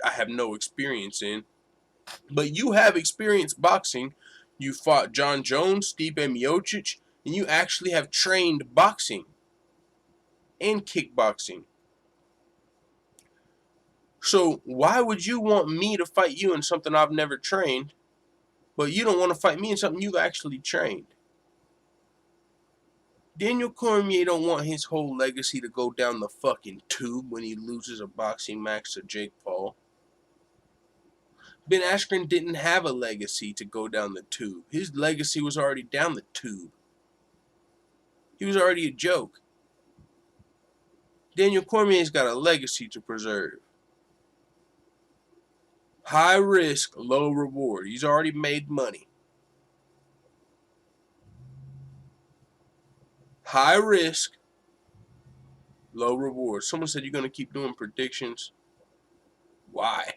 I have no experience in. But you have experience boxing. You fought John Jones, Stipe Miocic, and you actually have trained boxing and kickboxing. So why would you want me to fight you in something I've never trained, but you don't want to fight me in something you've actually trained? Daniel Cormier don't want his whole legacy to go down the fucking tube when he loses a boxing match to Jake Paul. Ben Askren didn't have a legacy to go down the tube. His legacy was already down the tube. He was already a joke. Daniel Cormier's got a legacy to preserve. High risk, low reward. He's already made money. High risk, low reward. Someone said you're going to keep doing predictions. Why?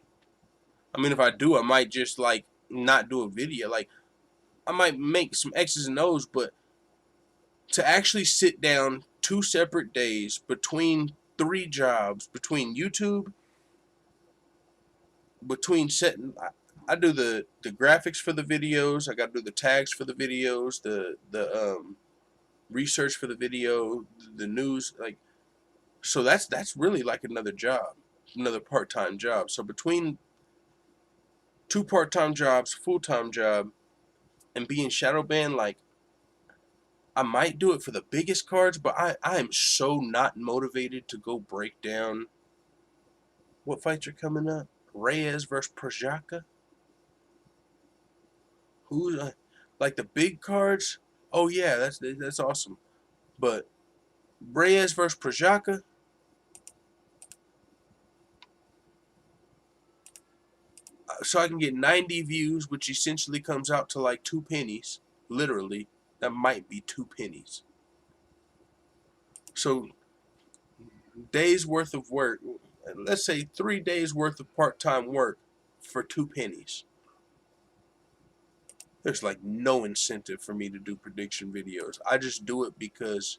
I mean, if I do, I might just, like, not do a video. Like, I might make some X's and O's, but to actually sit down 2 separate days between 3 jobs, between YouTube, between setting, I do the graphics for the videos, I got to do the tags for the videos, the research for the video, the news, like, so that's really like another job, another part-time job. So between 2 part-time jobs, full-time job, and being shadow banned, like, I might do it for the biggest cards, but I am so not motivated to go break down what fights are coming up. Reyes versus Projaca. Who's like the big cards? Oh yeah, that's awesome. But Reyes versus Projaca. So I can get 90 views, which essentially comes out to like 2 pennies. Literally, that might be 2 pennies. So days worth of work, let's say 3 days worth of part-time work for 2 pennies. There's like no incentive for me to do prediction videos. I just do it because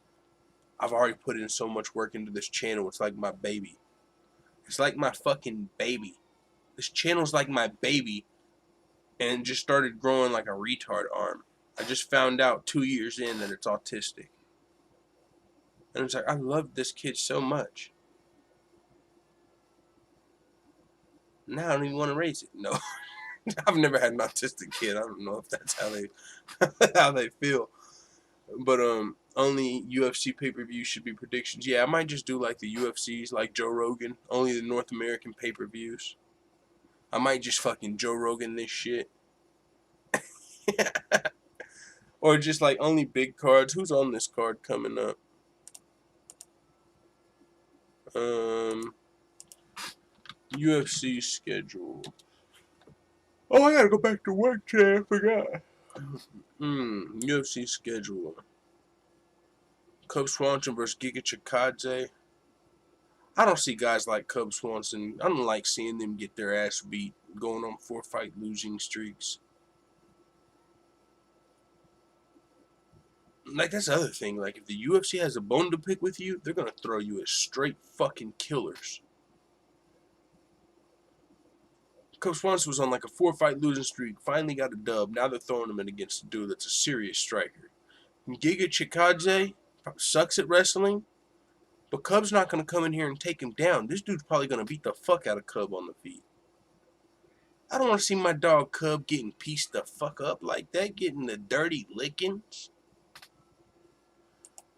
I've already put in so much work into this channel. It's like my baby. It's like my fucking baby. This channel's like my baby, and it just started growing like a retard arm. I just found out 2 years in that it's autistic. And it's like, I love this kid so much. Now I don't even want to raise it. No. I've never had an autistic kid. I don't know if that's how they feel. But only UFC pay-per-views should be predictions. Yeah, I might just do like the UFCs, like Joe Rogan. Only the North American pay-per-views. I might just fucking Joe Rogan this shit. Or just like only big cards. Who's on this card coming up? UFC schedule. Oh, I gotta go back to work today. I forgot. UFC schedule. Cub Swanson versus Giga Chikadze. I don't see guys like Cub Swanson. I don't like seeing them get their ass beat, going on 4-fight losing streaks. Like, that's the other thing. Like, if the UFC has a bone to pick with you, they're gonna throw you as straight fucking killers. Cub Swanson was on like a 4-fight losing streak, finally got a dub. Now they're throwing him in against a dude that's a serious striker. Giga Chikadze sucks at wrestling, but Cub's not going to come in here and take him down. This dude's probably going to beat the fuck out of Cub on the feet. I don't want to see my dog Cub getting pieced the fuck up like that, getting the dirty lickings.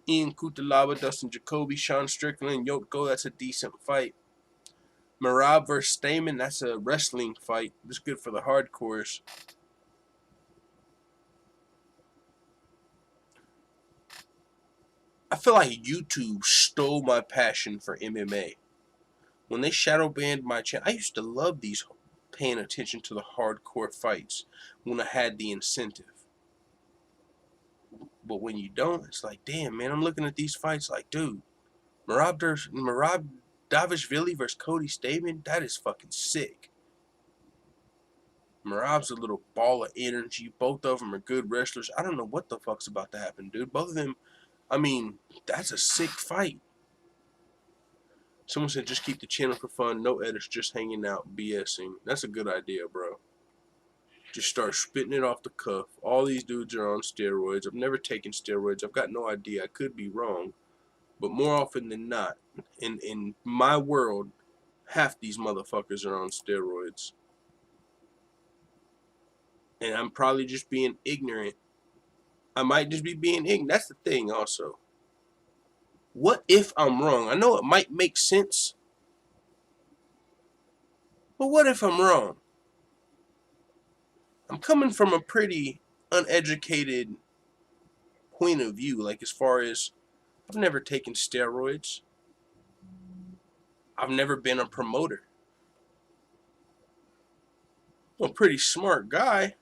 Ian Kutalaba, Dustin Jacoby, Sean Strickland, Yotko, that's a decent fight. Merab versus Stamen, that's a wrestling fight. That's good for the hardcores. I feel like YouTube stole my passion for MMA. When they shadow banned my channel, I used to love these, paying attention to the hardcore fights when I had the incentive. But when you don't, it's like, damn, man, I'm looking at these fights like, dude, Merab Davishvili versus Cody Stamen, that is fucking sick. Merab's a little ball of energy. Both of them are good wrestlers. I don't know what the fuck's about to happen, dude. Both of them, I mean, that's a sick fight. Someone said just keep the channel for fun. No edits, just hanging out, BSing. That's a good idea, bro. Just start spitting it off the cuff. All these dudes are on steroids. I've never taken steroids. I've got no idea. I could be wrong. But more often than not, in my world, half these motherfuckers are on steroids. And I'm probably just being ignorant. I might just be being ignorant. That's the thing also. What if I'm wrong? I know it might make sense. But what if I'm wrong? I'm coming from a pretty uneducated point of view. Like, as far as, I've never taken steroids. I've never been a promoter. I'm a pretty smart guy.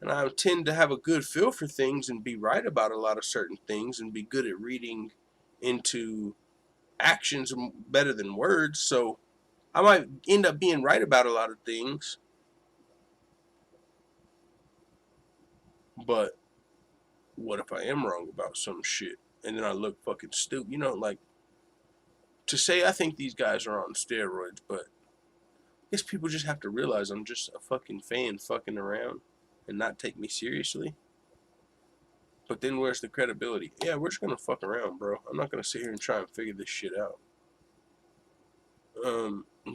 And I tend to have a good feel for things and be right about a lot of certain things and be good at reading into actions better than words. So I might end up being right about a lot of things. But what if I am wrong about some shit and then I look fucking stupid? You know, like, to say I think these guys are on steroids, but I guess people just have to realize I'm just a fucking fan fucking around and not take me seriously. But then where's the credibility? Yeah, we're just gonna fuck around, bro. I'm not gonna sit here and try and figure this shit out.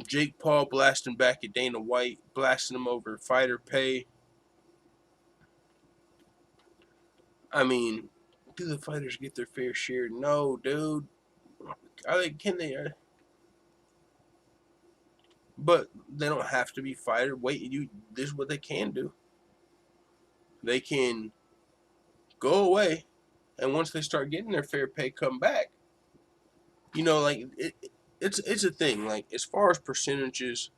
Jake Paul blasting back at Dana White, blasting him over fighter pay. I mean, do the fighters get their fair share? No, dude. Are they? Can they? But they don't have to be fighter. Wait, this is what they can do. They can go away, and once they start getting their fair pay, come back. You know, like it's a thing. Like, as far as percentages,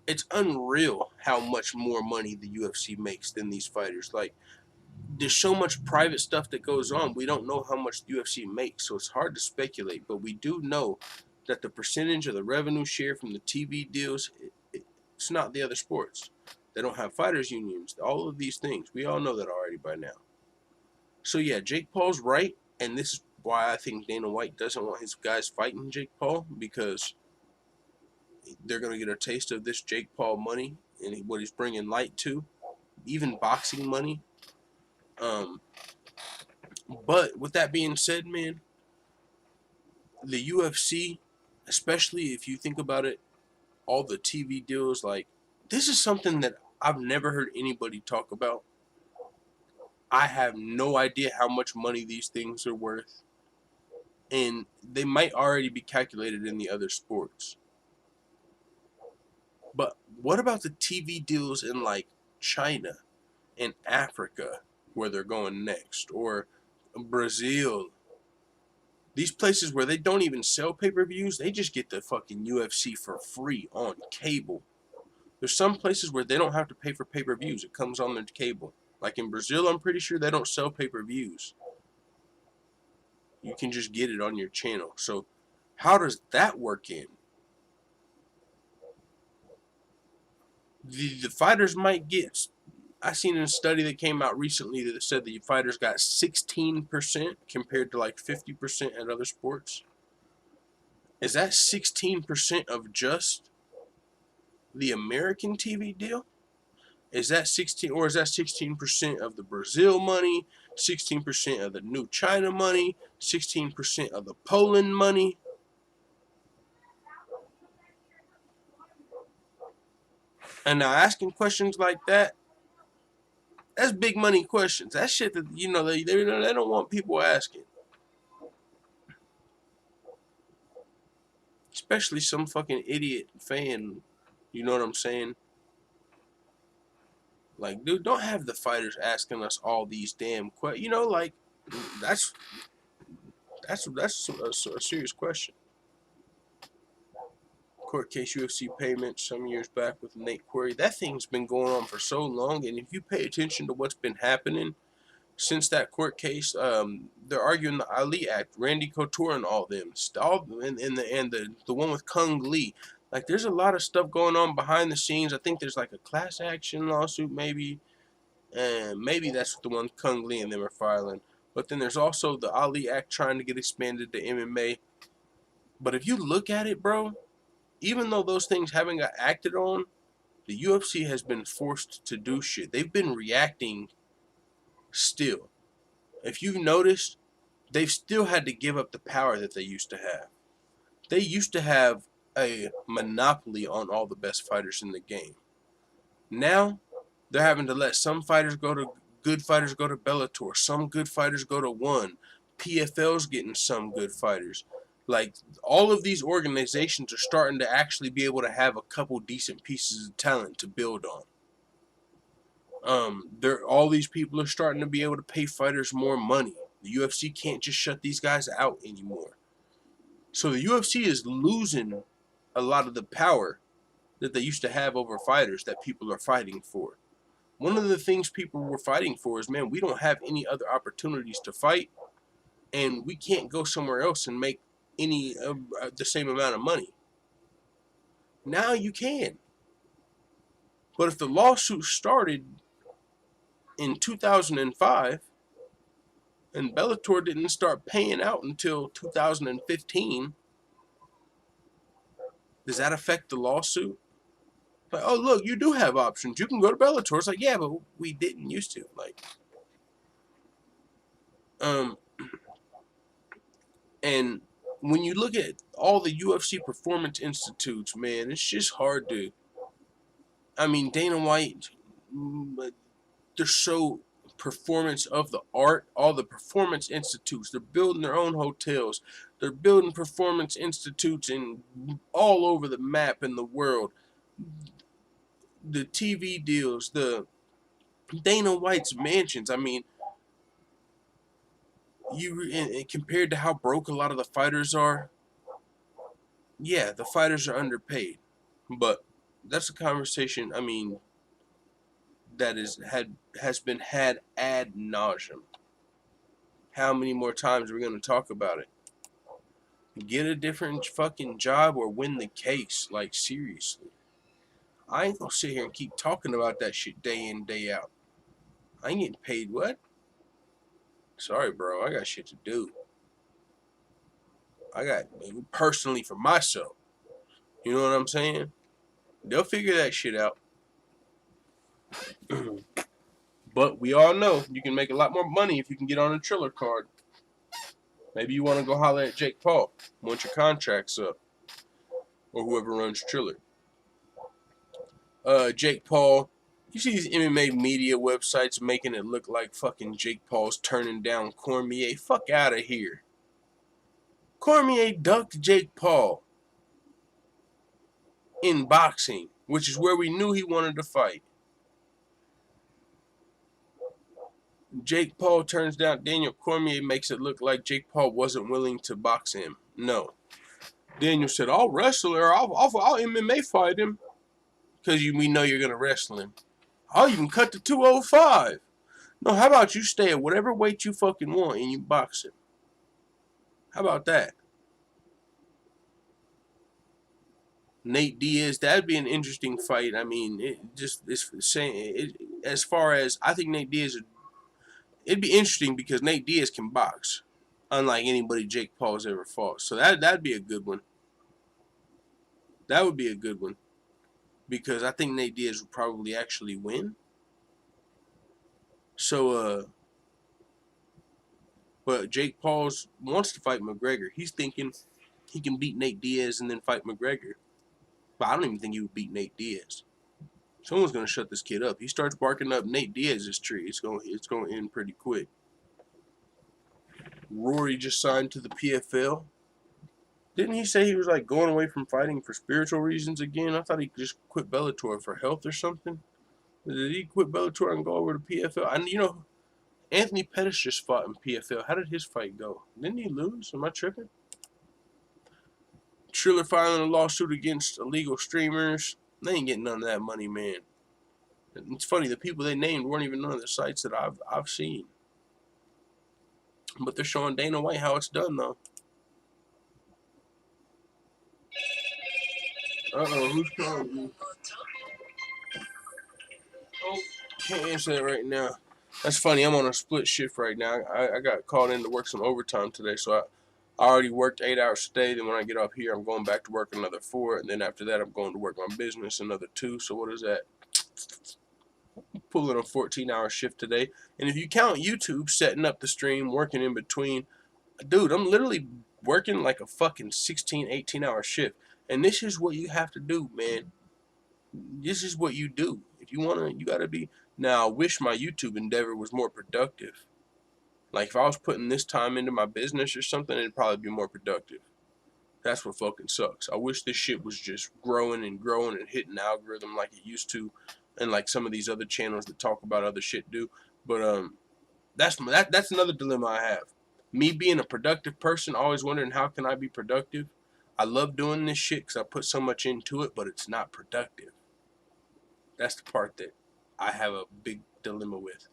it's unreal how much more money the UFC makes than these fighters. Like, there's so much private stuff that goes on. We don't know how much the UFC makes, so it's hard to speculate. But we do know that the percentage of the revenue share from the TV deals, it's not the other sports. They don't have fighters unions. All of these things. We all know that already by now. So yeah, Jake Paul's right, and this is why I think Dana White doesn't want his guys fighting Jake Paul, because they're going to get a taste of this Jake Paul money and what he's bringing light to, even boxing money. But with that being said, man, the UFC, especially if you think about it, all the TV deals, like, this is something that I've never heard anybody talk about. I have no idea how much money these things are worth. And they might already be calculated in the other sports. But what about the TV deals in, like, China and Africa, where they're going next, or Brazil? These places where they don't even sell pay-per-views, they just get the fucking UFC for free on cable. There's some places where they don't have to pay for pay-per-views. It comes on their cable. Like in Brazil, I'm pretty sure they don't sell pay-per-views. You can just get it on your channel. So how does that work in? The fighters might get... I seen a study that came out recently that said the fighters got 16% compared to like 50% at other sports. Is that 16% of just the American TV deal? Is that 16, or is that 16% of the Brazil money, 16% of the new China money, 16% of the Poland money? And now asking questions like that, that's big money questions. That's shit that, you know, they don't want people asking. Especially some fucking idiot fan. You know what I'm saying? Like, dude, don't have the fighters asking us all these damn questions. You know, like, that's a serious question. Court case UFC payment some years back with Nate Query. That thing's been going on for so long, and if you pay attention to what's been happening since that court case, they're arguing the Ali Act, Randy Couture and all them, and the one with Kung Lee. Like, there's a lot of stuff going on behind the scenes. I think there's like a class action lawsuit, maybe, and maybe that's what the one Kung Lee and them are filing. But then there's also the Ali Act trying to get expanded to MMA. But if you look at it, bro, even though those things haven't got acted on, the UFC has been forced to do shit. They've been reacting still. If you've noticed, they've still had to give up the power that they used to have. They used to have a monopoly on all the best fighters in the game. Now, they're having to let some fighters go to, good fighters go to Bellator, some good fighters go to ONE, PFL's getting some good fighters. Like, all of these organizations are starting to actually be able to have a couple decent pieces of talent to build on. All these people are starting to be able to pay fighters more money. The UFC can't just shut these guys out anymore. So the UFC is losing a lot of the power that they used to have over fighters that people are fighting for. one of the things people were fighting for is, man, we don't have any other opportunities to fight, and we can't go somewhere else and make any the same amount of money. Now you can. But if the lawsuit started in 2005 and Bellator didn't start paying out until 2015, does that affect the lawsuit? Like, oh, look, you do have options. You can go to Bellator. It's like, yeah, but we didn't used to. Like, and when you look at all the UFC performance institutes, man, it's just hard to. I mean, Dana White, they're so performance of the art. All the performance institutes, they're building their own hotels. They're building performance institutes in all over the map in the world. The TV deals, the Dana White's mansions. I mean, compared to how broke a lot of the fighters are, yeah, the fighters are underpaid. But that's a conversation, I mean, that has been had ad nauseum. How many more times are we going to talk about it? Get a different fucking job or win the case. Like, seriously. I ain't going to sit here and keep talking about that shit day in, day out. I ain't getting paid what? Sorry, bro. I got shit to do. I got, personally for myself. You know what I'm saying? They'll figure that shit out. But we all know you can make a lot more money if you can get on a Triller card. Maybe you want to go holler at Jake Paul once your contract's up. Or whoever runs Triller. Jake Paul. You see these MMA media websites making it look like fucking Jake Paul's turning down Cormier. Fuck out of here. Cormier ducked Jake Paul in boxing, which is where we knew he wanted to fight. Jake Paul turns down Daniel Cormier, makes it look like Jake Paul wasn't willing to box him. No. Daniel said, I'll wrestle or I'll MMA fight him. Because we know you're going to wrestle him. I'll even cut to 205. No, how about you stay at whatever weight you fucking want and you box him? How about that? Nate Diaz, that'd be an interesting fight. I mean, as far as I think Nate Diaz, it'd be interesting because Nate Diaz can box, unlike anybody Jake Paul's ever fought. So that'd be a good one. That would be a good one because I think Nate Diaz would probably actually win. So, but Jake Paul wants to fight McGregor. He's thinking he can beat Nate Diaz and then fight McGregor. But I don't even think he would beat Nate Diaz. Someone's gonna shut this kid up. He starts barking up Nate Diaz's tree. It's gonna end pretty quick. Rory just signed to the PFL. Didn't he say he was like going away from fighting for spiritual reasons again? I thought he just quit Bellator for health or something. Did he quit Bellator and go over to PFL? And you know, Anthony Pettis just fought in PFL. How did his fight go? Didn't he lose? Am I tripping? Triller filing a lawsuit against illegal streamers. They ain't getting none of that money, man. It's funny, the people they named weren't even none of the sites that I've seen. But they're showing Dana White how it's done, though. Uh-oh, who's calling me? Oh, can't answer that right now. That's funny, I'm on a split shift right now. I got called in to work some overtime today, so I already worked 8 hours today. Then when I get off here, I'm going back to work another 4. And then after that, I'm going to work my business another 2. So what is that? I'm pulling a 14-hour shift today. And if you count YouTube, setting up the stream, working in between, dude, I'm literally working like a fucking 16, 18-hour shift. And this is what you have to do, man. This is what you do. If you want to, you got to be. Now, I wish my YouTube endeavor was more productive. Like, if I was putting this time into my business or something, it'd probably be more productive. That's what fucking sucks. I wish this shit was just growing and hitting the algorithm like it used to, and like some of these other channels that talk about other shit do. But that's another dilemma I have. Me being a productive person, always wondering how can I be productive. I love doing this shit because I put so much into it, but it's not productive. That's the part that I have a big dilemma with.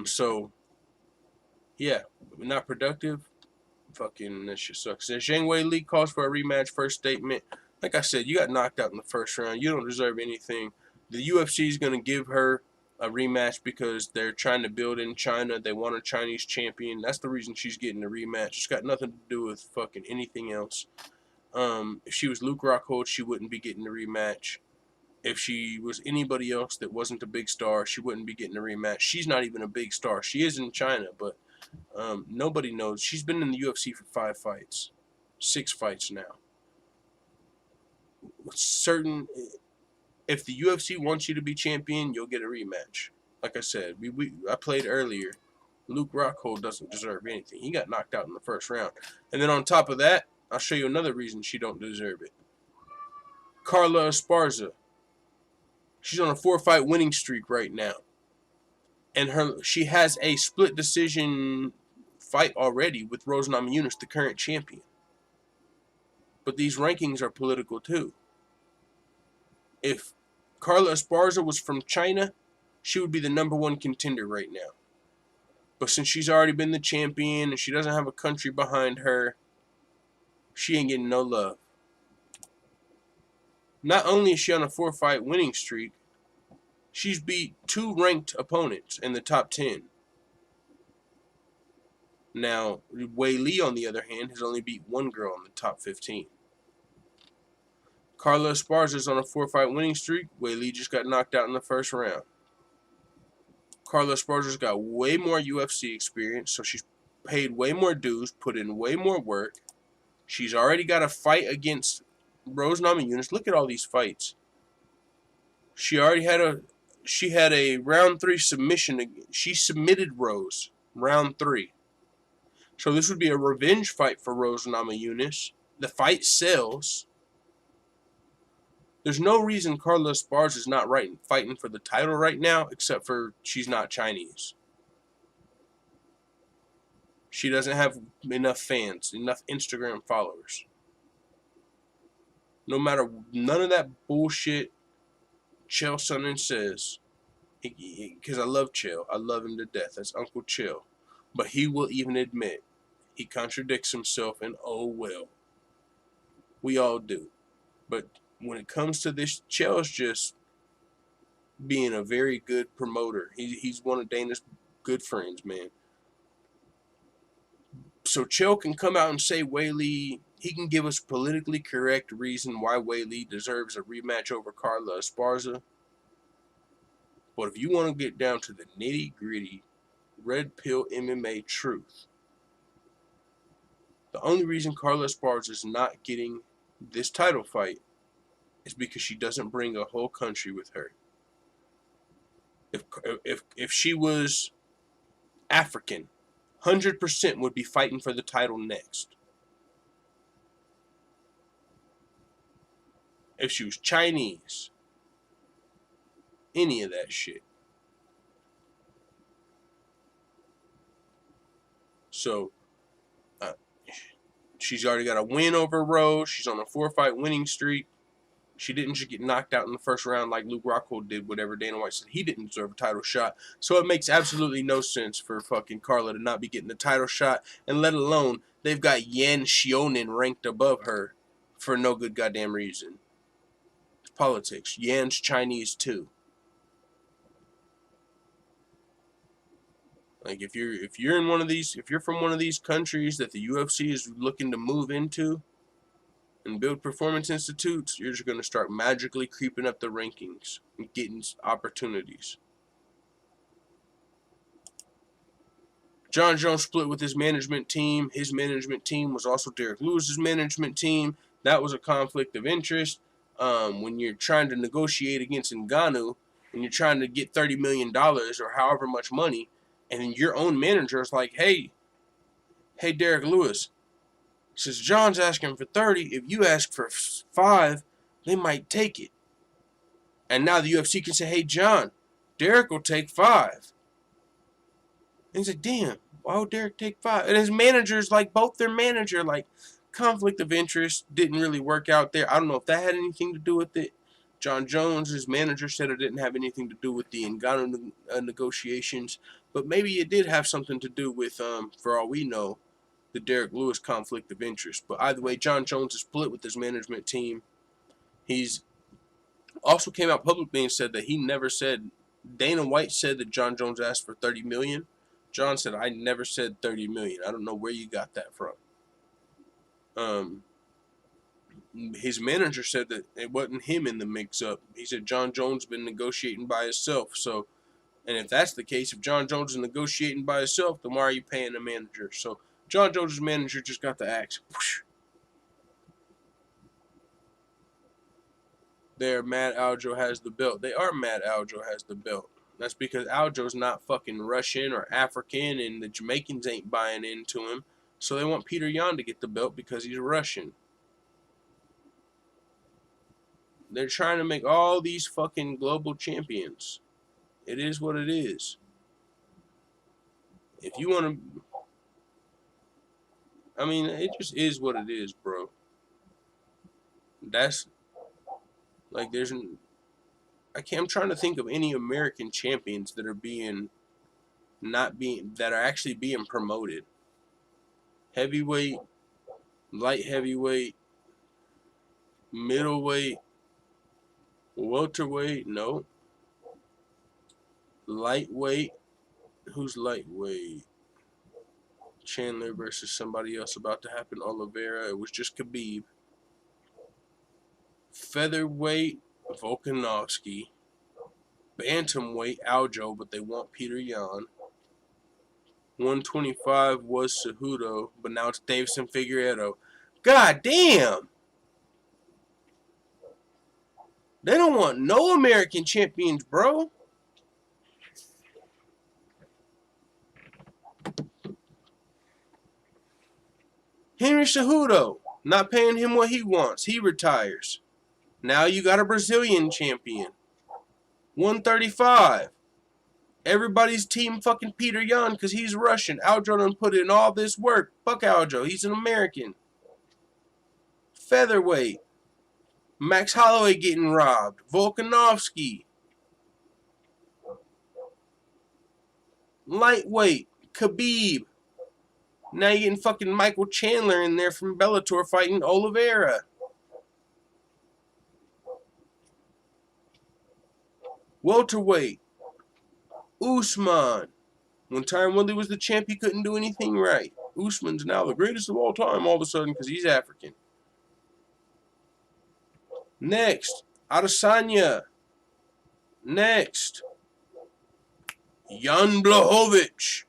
So yeah, not productive. Fucking that shit sucks. And Zhang Wei Li calls for a rematch. First statement. Like I said, you got knocked out in the first round. You don't deserve anything. The UFC is gonna give her a rematch because they're trying to build in China. They want a Chinese champion. That's the reason she's getting a rematch. It's got nothing to do with fucking anything else. If she was Luke Rockhold, she wouldn't be getting a rematch. If she was anybody else that wasn't a big star, she wouldn't be getting a rematch. She's not even a big star. She is in China, but nobody knows. She's been in the UFC for 5 fights. 6 fights now. Certain, if the UFC wants you to be champion, you'll get a rematch. Like I said, I played earlier. Luke Rockhold doesn't deserve anything. He got knocked out in the first round. And then on top of that, I'll show you another reason she don't deserve it. Carla Esparza. She's on a 4-fight winning streak right now. And she has a split decision fight already with Rose Namajunas, the current champion. But these rankings are political too. If Carla Esparza was from China, she would be the #1 contender right now. But since she's already been the champion and she doesn't have a country behind her, she ain't getting no love. Not only is she on a 4-fight winning streak, she's beat 2 ranked opponents in the top 10. Now, Wei Li, on the other hand, has only beat 1 girl in the top 15. Carla Esparza's on a 4-fight winning streak. Wei Li just got knocked out in the first round. Carla Esparza's got way more UFC experience, so she's paid way more dues, put in way more work. She's already got a fight against Rose Namajunas. Look at all these fights. She had a round 3 submission. She submitted Rose round 3. So this would be a revenge fight for Rose Namajunas. The fight sells. There's no reason Carla Esparza is not fighting for the title right now, except for she's not Chinese. She doesn't have enough fans, enough Instagram followers. None of that bullshit Chael Sonnen says, because I love Chael. I love him to death. That's Uncle Chael. But he will even admit he contradicts himself, and oh well. We all do. But when it comes to this, Chael's just being a very good promoter. He's one of Dana's good friends, man. So Chael can come out and say Wei Li, he can give us politically correct reason why Wei Li deserves a rematch over Carla Esparza. But if you want to get down to the nitty-gritty, red pill MMA truth, the only reason Carla Esparza is not getting this title fight is because she doesn't bring a whole country with her. If she was African, 100% would be fighting for the title next. If she was Chinese, any of that shit. So, she's already got a win over Rose. She's on a 4-fight winning streak. She didn't just get knocked out in the first round like Luke Rockhold did, whatever Dana White said. He didn't deserve a title shot. So it makes absolutely no sense for fucking Carla to not be getting the title shot. And let alone, they've got Yan Xiaonan ranked above her for no good goddamn reason. It's politics. Yan's Chinese too. Like if you're in one of these, if you're from one of these countries that the UFC is looking to move into and build performance institutes, you're just going to start magically creeping up the rankings and getting opportunities. John Jones split with his management team. His management team was also Derek Lewis's management team. That was a conflict of interest. When you're trying to negotiate against Ngannou and you're trying to get $30 million or however much money, and then your own manager is like, hey, Derek Lewis, since John's asking for 30, if you ask for 5, they might take it. And now the UFC can say, hey, John, Derek will take 5. And he's like, damn, why would Derek take 5? And his manager's like, both their manager, like, conflict of interest didn't really work out there. I don't know if that had anything to do with it. John Jones, his manager, said it didn't have anything to do with the Ngannou negotiations, but maybe it did have something to do with, for all we know, the Derek Lewis conflict of interest. But either way, John Jones is split with his management team. He's also came out publicly and said that he never said, Dana White said that John Jones asked for $30 million. John said, I never said $30 million. I don't know where you got that from. His manager said that it wasn't him in the mix-up. He said John Jones been negotiating by himself. So, and if that's the case, if John Jones is negotiating by himself, then why are you paying the manager? So John Jones' manager just got the axe. Whoosh. They're mad Aljo has the belt. They are mad Aljo has the belt. That's because Aljo's not fucking Russian or African, and the Jamaicans ain't buying into him. So they want Peter Yan to get the belt because he's Russian. They're trying to make all these fucking global champions. It is what it is. If you want to... I mean, it just is what it is, bro. That's... Like, there's... I'm trying to think of any American champions that are that are actually being promoted. Heavyweight, light heavyweight, middleweight, welterweight, no. Lightweight, who's lightweight? Chandler versus somebody else about to happen, Oliveira. It was just Khabib. Featherweight, Volkanovski. Bantamweight, Aljo, but they want Peter Yan. 125 was Cejudo, but now it's Davison Figueiredo. God damn! They don't want no American champions, bro. Henry Cejudo, not paying him what he wants. He retires. Now you got a Brazilian champion. 135. Everybody's team fucking Peter Yan because he's Russian. Aljo done put in all this work. Fuck Aljo. He's an American. Featherweight. Max Holloway getting robbed. Volkanovski. Lightweight. Khabib. Now you're getting fucking Michael Chandler in there from Bellator fighting Oliveira. Welterweight. Usman. When Tyron Woodley was the champ, he couldn't do anything right. Usman's now the greatest of all time all of a sudden because he's African. Next, Adesanya. Next, Jan Blachowicz.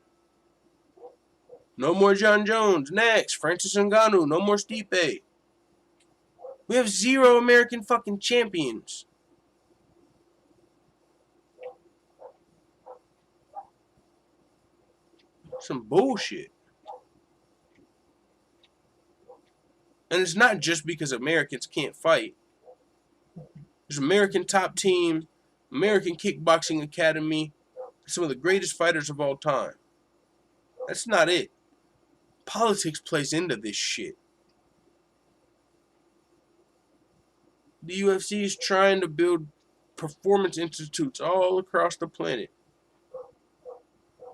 No more John Jones. Next, Francis Ngannou. No more Stipe. We have 0 American fucking champions. Some bullshit. And it's not just because Americans can't fight. There's American top team, American kickboxing academy, some of the greatest fighters of all time. That's not it. Politics plays into this shit. The UFC is trying to build performance institutes all across the planet.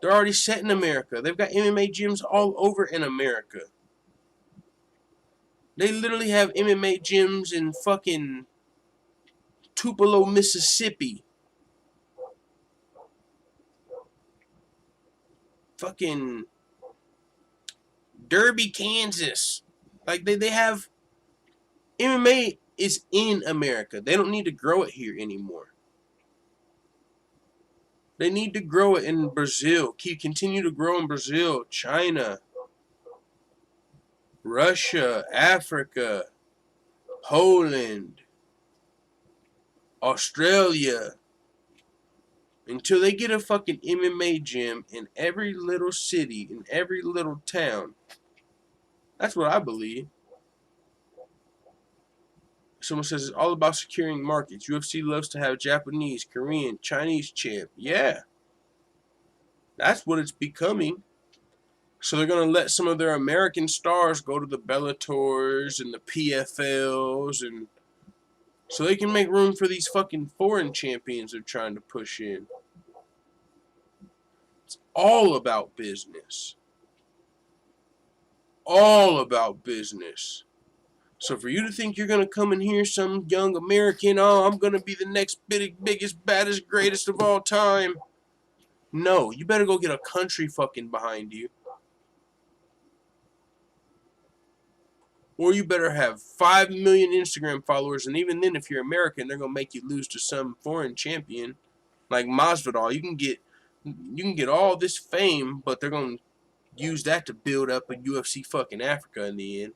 They're already set in America. They've got MMA gyms all over in America. They literally have MMA gyms in fucking Tupelo, Mississippi. Fucking Derby, Kansas. Like, they have... MMA is in America. They don't need to grow it here anymore. They need to grow it in Brazil. Continue to grow in Brazil, China, Russia, Africa, Poland, Australia. Until they get a fucking MMA gym in every little city, in every little town. That's what I believe. Someone says it's all about securing markets. UFC loves to have Japanese, Korean, Chinese champ. Yeah. That's what it's becoming. So they're going to let some of their American stars go to the Bellators and the PFLs and So they can make room for these fucking foreign champions they're trying to push in. It's all about business. All about business. So for you to think you're going to come in here, some young American, oh, I'm going to be the next biggest, baddest, greatest of all time. No, you better go get a country fucking behind you. Or you better have 5 million Instagram followers, and even then, if you're American, they're going to make you lose to some foreign champion. Like Masvidal, you can get all this fame, but they're going to use that to build up a UFC fucking Africa in the end.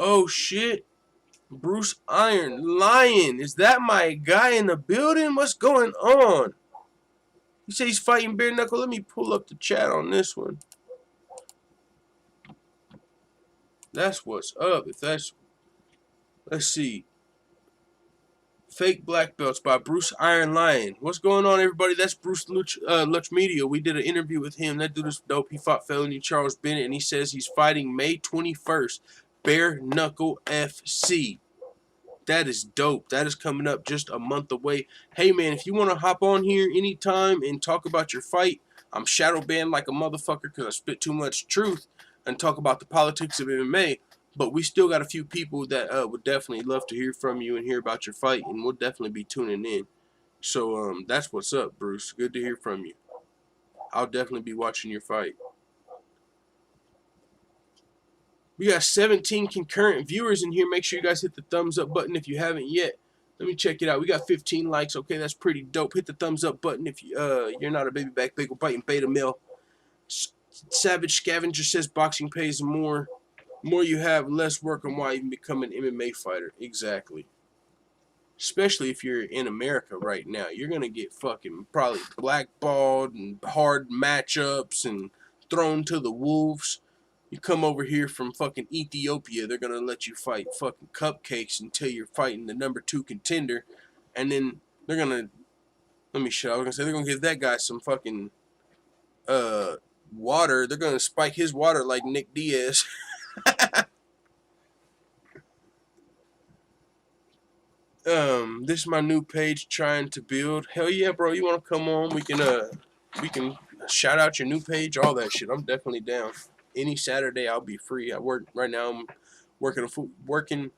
Oh shit. Bruce Iron Lion. Is that my guy in the building? What's going on? You say he's fighting bare knuckle. Let me pull up the chat on this one. That's what's up. If that's, let's see. Fake Black Belts by Bruce Iron Lion. What's going on, everybody? That's Bruce Luch Media. We did an interview with him. That dude is dope. He fought felony Charles Bennett, and he says he's fighting May 21st. Bare Knuckle FC. That is dope. That is coming up just a month away. Hey, man, if you want to hop on here anytime and talk about your fight, I'm shadow banned like a motherfucker because I spit too much truth and talk about the politics of MMA. But we still got a few people that would definitely love to hear from you and hear about your fight, and we'll definitely be tuning in. So that's what's up, Bruce. Good to hear from you. I'll definitely be watching your fight. We got 17 concurrent viewers in here. Make sure you guys hit the thumbs up button if you haven't yet. Let me check it out. We got 15 likes. Okay, that's pretty dope. Hit the thumbs up button if you're not a baby back bagel biting beta male. Savage Scavenger says boxing pays more. More you have, less work on why you can become an MMA fighter. Exactly. Especially if you're in America right now. You're going to get fucking probably blackballed and hard matchups and thrown to the wolves. You come over here from fucking Ethiopia, they're going to let you fight fucking cupcakes until you're fighting the number 2 contender. And then they're going to, let me show. I was going to say, they're going to give that guy some fucking water. They're going to spike his water like Nick Diaz. This is my new page trying to build. Hell yeah, bro. You want to come on? We can shout out your new page, all that shit. I'm definitely down. Any Saturday I'll be free. I work right now. I'm working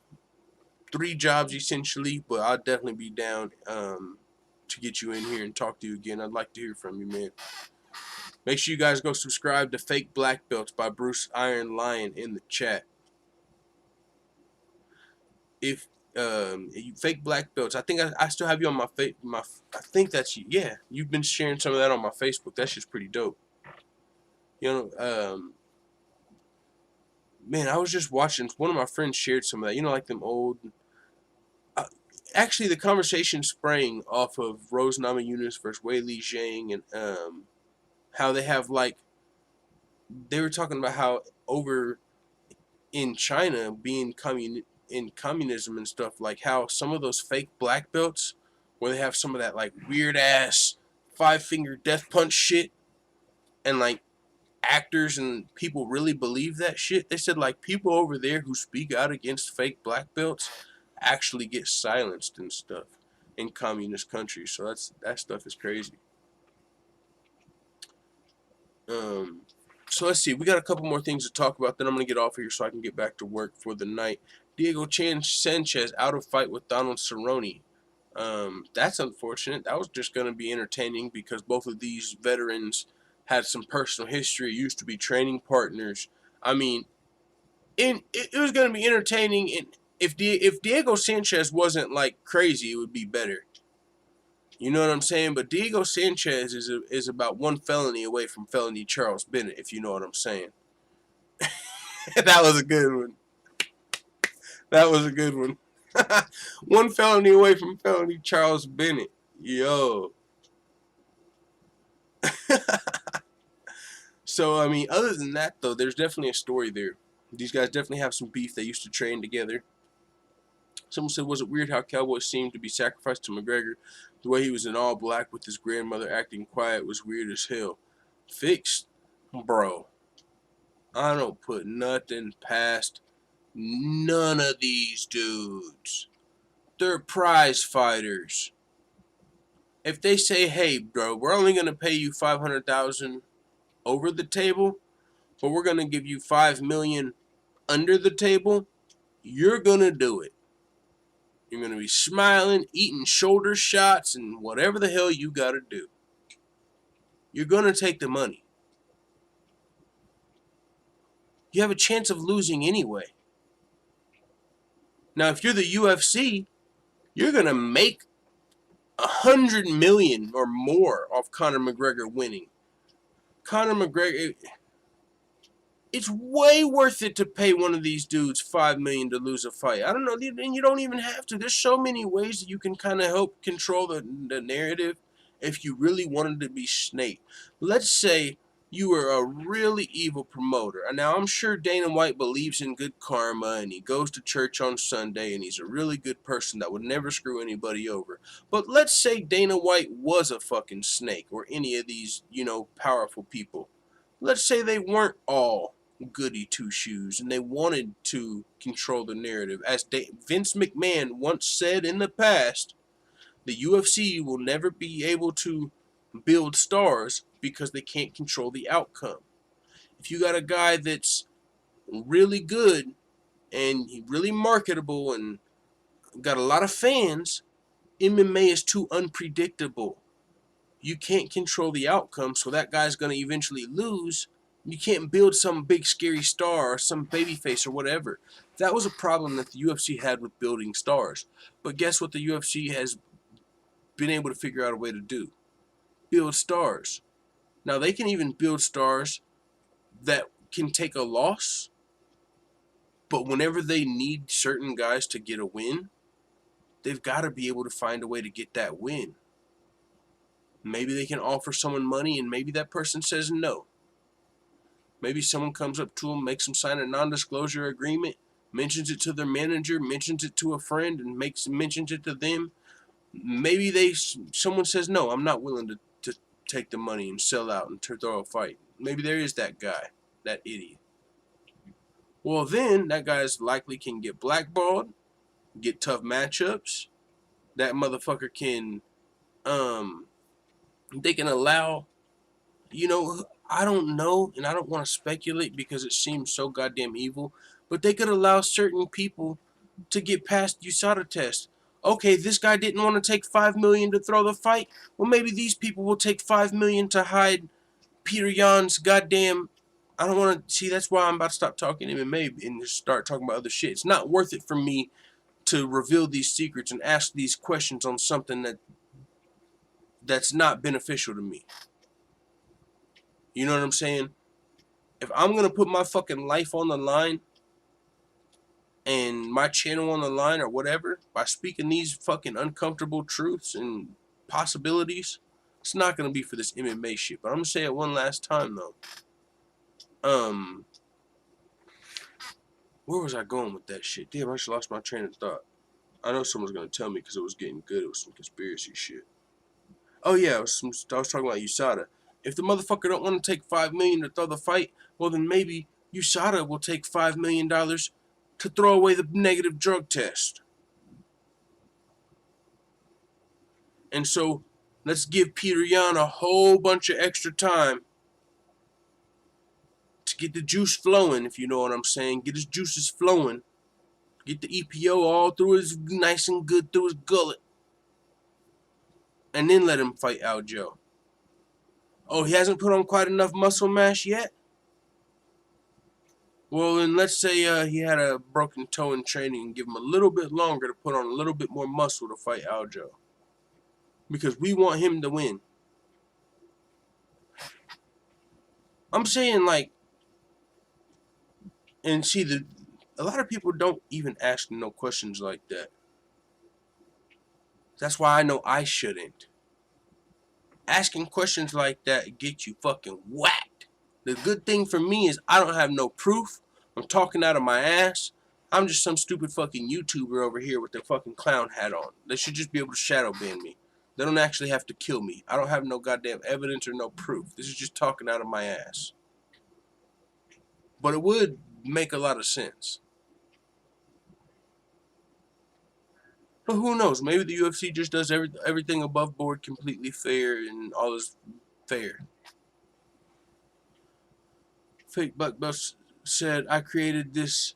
3 jobs essentially, but I'll definitely be down to get you in here and talk to you again. I'd like to hear from you, man. Make sure you guys go subscribe to Fake Black Belts by Bruce Iron Lion in the chat. If you Fake Black Belts, I think I still have you on my I think that's you. Yeah, you've been sharing some of that on my Facebook. That shit's pretty dope. You know, man, I was just watching. One of my friends shared some of that. You know, like them old. Actually, the conversation sprang off of Rose Namajunas versus Weili Zhang, and how they have like. They were talking about how over in China being in communism and stuff, like how some of those fake black belts, where they have some of that like weird ass 5-finger death punch shit, and like actors and people really believe that shit. They said like people over there who speak out against fake black belts actually get silenced and stuff in communist countries. So that stuff is crazy. So let's see. We got a couple more things to talk about. Then I'm gonna get off here so I can get back to work for the night. Diego Sanchez out of fight with Donald Cerrone. That's unfortunate. That was just gonna be entertaining because both of these veterans had some personal history, used to be training partners. I mean, it was going to be entertaining. And if Diego Sanchez wasn't like crazy, it would be better. You know what I'm saying? But Diego Sanchez is about 1 felony away from felony Charles Bennett, if you know what I'm saying. That was a good one. That was a good one. 1 felony away from felony Charles Bennett. Yo. So, I mean, other than that, though, there's definitely a story there. These guys definitely have some beef. They used to train together. Someone said, was it weird how Cowboy seemed to be sacrificed to McGregor? The way he was in all black with his grandmother acting quiet was weird as hell. Fixed? Bro. I don't put nothing past none of these dudes. They're prize fighters. If they say, hey, bro, we're only going to pay you $500,000 over the table, but we're going to give you $5 million under the table, you're going to do it. You're going to be smiling, eating shoulder shots, and whatever the hell you got to do. You're going to take the money. You have a chance of losing anyway. Now, if you're the UFC, you're going to make $100 million or more off Conor McGregor winning. Conor McGregor, it's way worth it to pay one of these dudes $5 million to lose a fight. I don't know, and you don't even have to. There's so many ways that you can kind of help control the narrative if you really wanted to be Snake. Let's say you were a really evil promoter. And now, I'm sure Dana White believes in good karma, and he goes to church on Sunday, and he's a really good person that would never screw anybody over. But let's say Dana White was a fucking snake, or any of these, powerful people. Let's say they weren't all goody two-shoes, and they wanted to control the narrative. As Vince McMahon once said in the past, the UFC will never be able to build stars because they can't control the outcome. If you got a guy that's really good and really marketable and got a lot of fans, MMA is too unpredictable. You can't control the outcome, so that guy's going to eventually lose. You can't build some big scary star or some babyface or whatever. That was a problem that the UFC had with building stars. But guess what the UFC has been able to figure out a way to do? Build stars. Now, they can even build stars that can take a loss, but whenever they need certain guys to get a win, they've got to be able to find a way to get that win. Maybe they can offer someone money, and maybe that person says no. Maybe someone comes up to them, makes them sign a non-disclosure agreement, mentions it to their manager, mentions it to a friend, and mentions it to them. Maybe someone says, no, I'm not willing to take the money and sell out and throw a fight. Maybe there is that guy, that idiot. Well, then that guy's likely can get blackballed, get tough matchups. That motherfucker can, they can allow, I don't know, and I don't want to speculate because it seems so goddamn evil, but they could allow certain people to get past USADA test. Okay, this guy didn't want to take $5 million to throw the fight. Well, maybe these people will take $5 million to hide Peter Yan's goddamn. I don't want to see. That's why I'm about to stop talking MMA and just start talking about other shit. It's not worth it for me to reveal these secrets and ask these questions on something that's not beneficial to me. You know what I'm saying? If I'm gonna put my fucking life on the line and my channel on the line or whatever by speaking these fucking uncomfortable truths and possibilities, it's not gonna be for this MMA shit. But I'm gonna say it one last time though. Where was I going with that shit? Damn, I just lost my train of thought. I know someone's gonna tell me because it was getting good. It was some conspiracy shit. Oh yeah, I was talking about USADA. If the motherfucker don't want to take $5 million to throw the fight, well then maybe USADA will take $5 million to throw away the negative drug test. And so let's give Peter Yan a whole bunch of extra time to get the juice flowing, if you know what I'm saying. Get his juices flowing. Get the EPO all through his nice and good through his gullet. And then let him fight Aljo. Oh, he hasn't put on quite enough muscle mass yet? Well, then let's say he had a broken toe in training and give him a little bit longer to put on a little bit more muscle to fight Aljo. Because we want him to win. I'm saying, like, and see, a lot of people don't even ask no questions like that. That's why I know I shouldn't. Asking questions like that get you fucking whacked. The good thing for me is I don't have no proof. I'm talking out of my ass. I'm just some stupid fucking YouTuber over here with their fucking clown hat on. They should just be able to shadow ban me. They don't actually have to kill me. I don't have no goddamn evidence or no proof. This is just talking out of my ass. But it would make a lot of sense. But who knows? Maybe the UFC just does everything above board completely fair and all is fair. Fake black belt said, I created this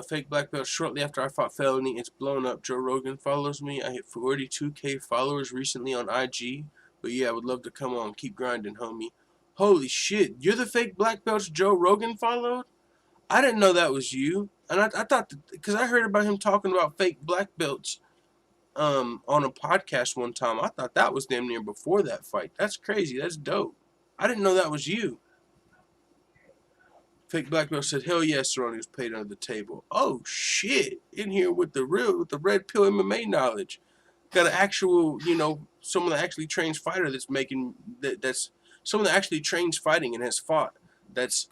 fake black belt shortly after I fought Felony. It's blown up. Joe Rogan follows me. I hit 42K followers recently on IG. But yeah, I would love to come on. Keep grinding, homie. Holy shit. You're the fake black belts Joe Rogan followed? I didn't know that was you. And I thought, because I heard about him talking about fake black belts on a podcast one time. I thought that was damn near before that fight. That's crazy. That's dope. I didn't know that was you. Fake black belt said, hell yes, Cerrone was paid under the table. Oh shit. In here with the red pill MMA knowledge. Got an actual, someone that actually trains fighter that's someone that actually trains fighting and has fought. That's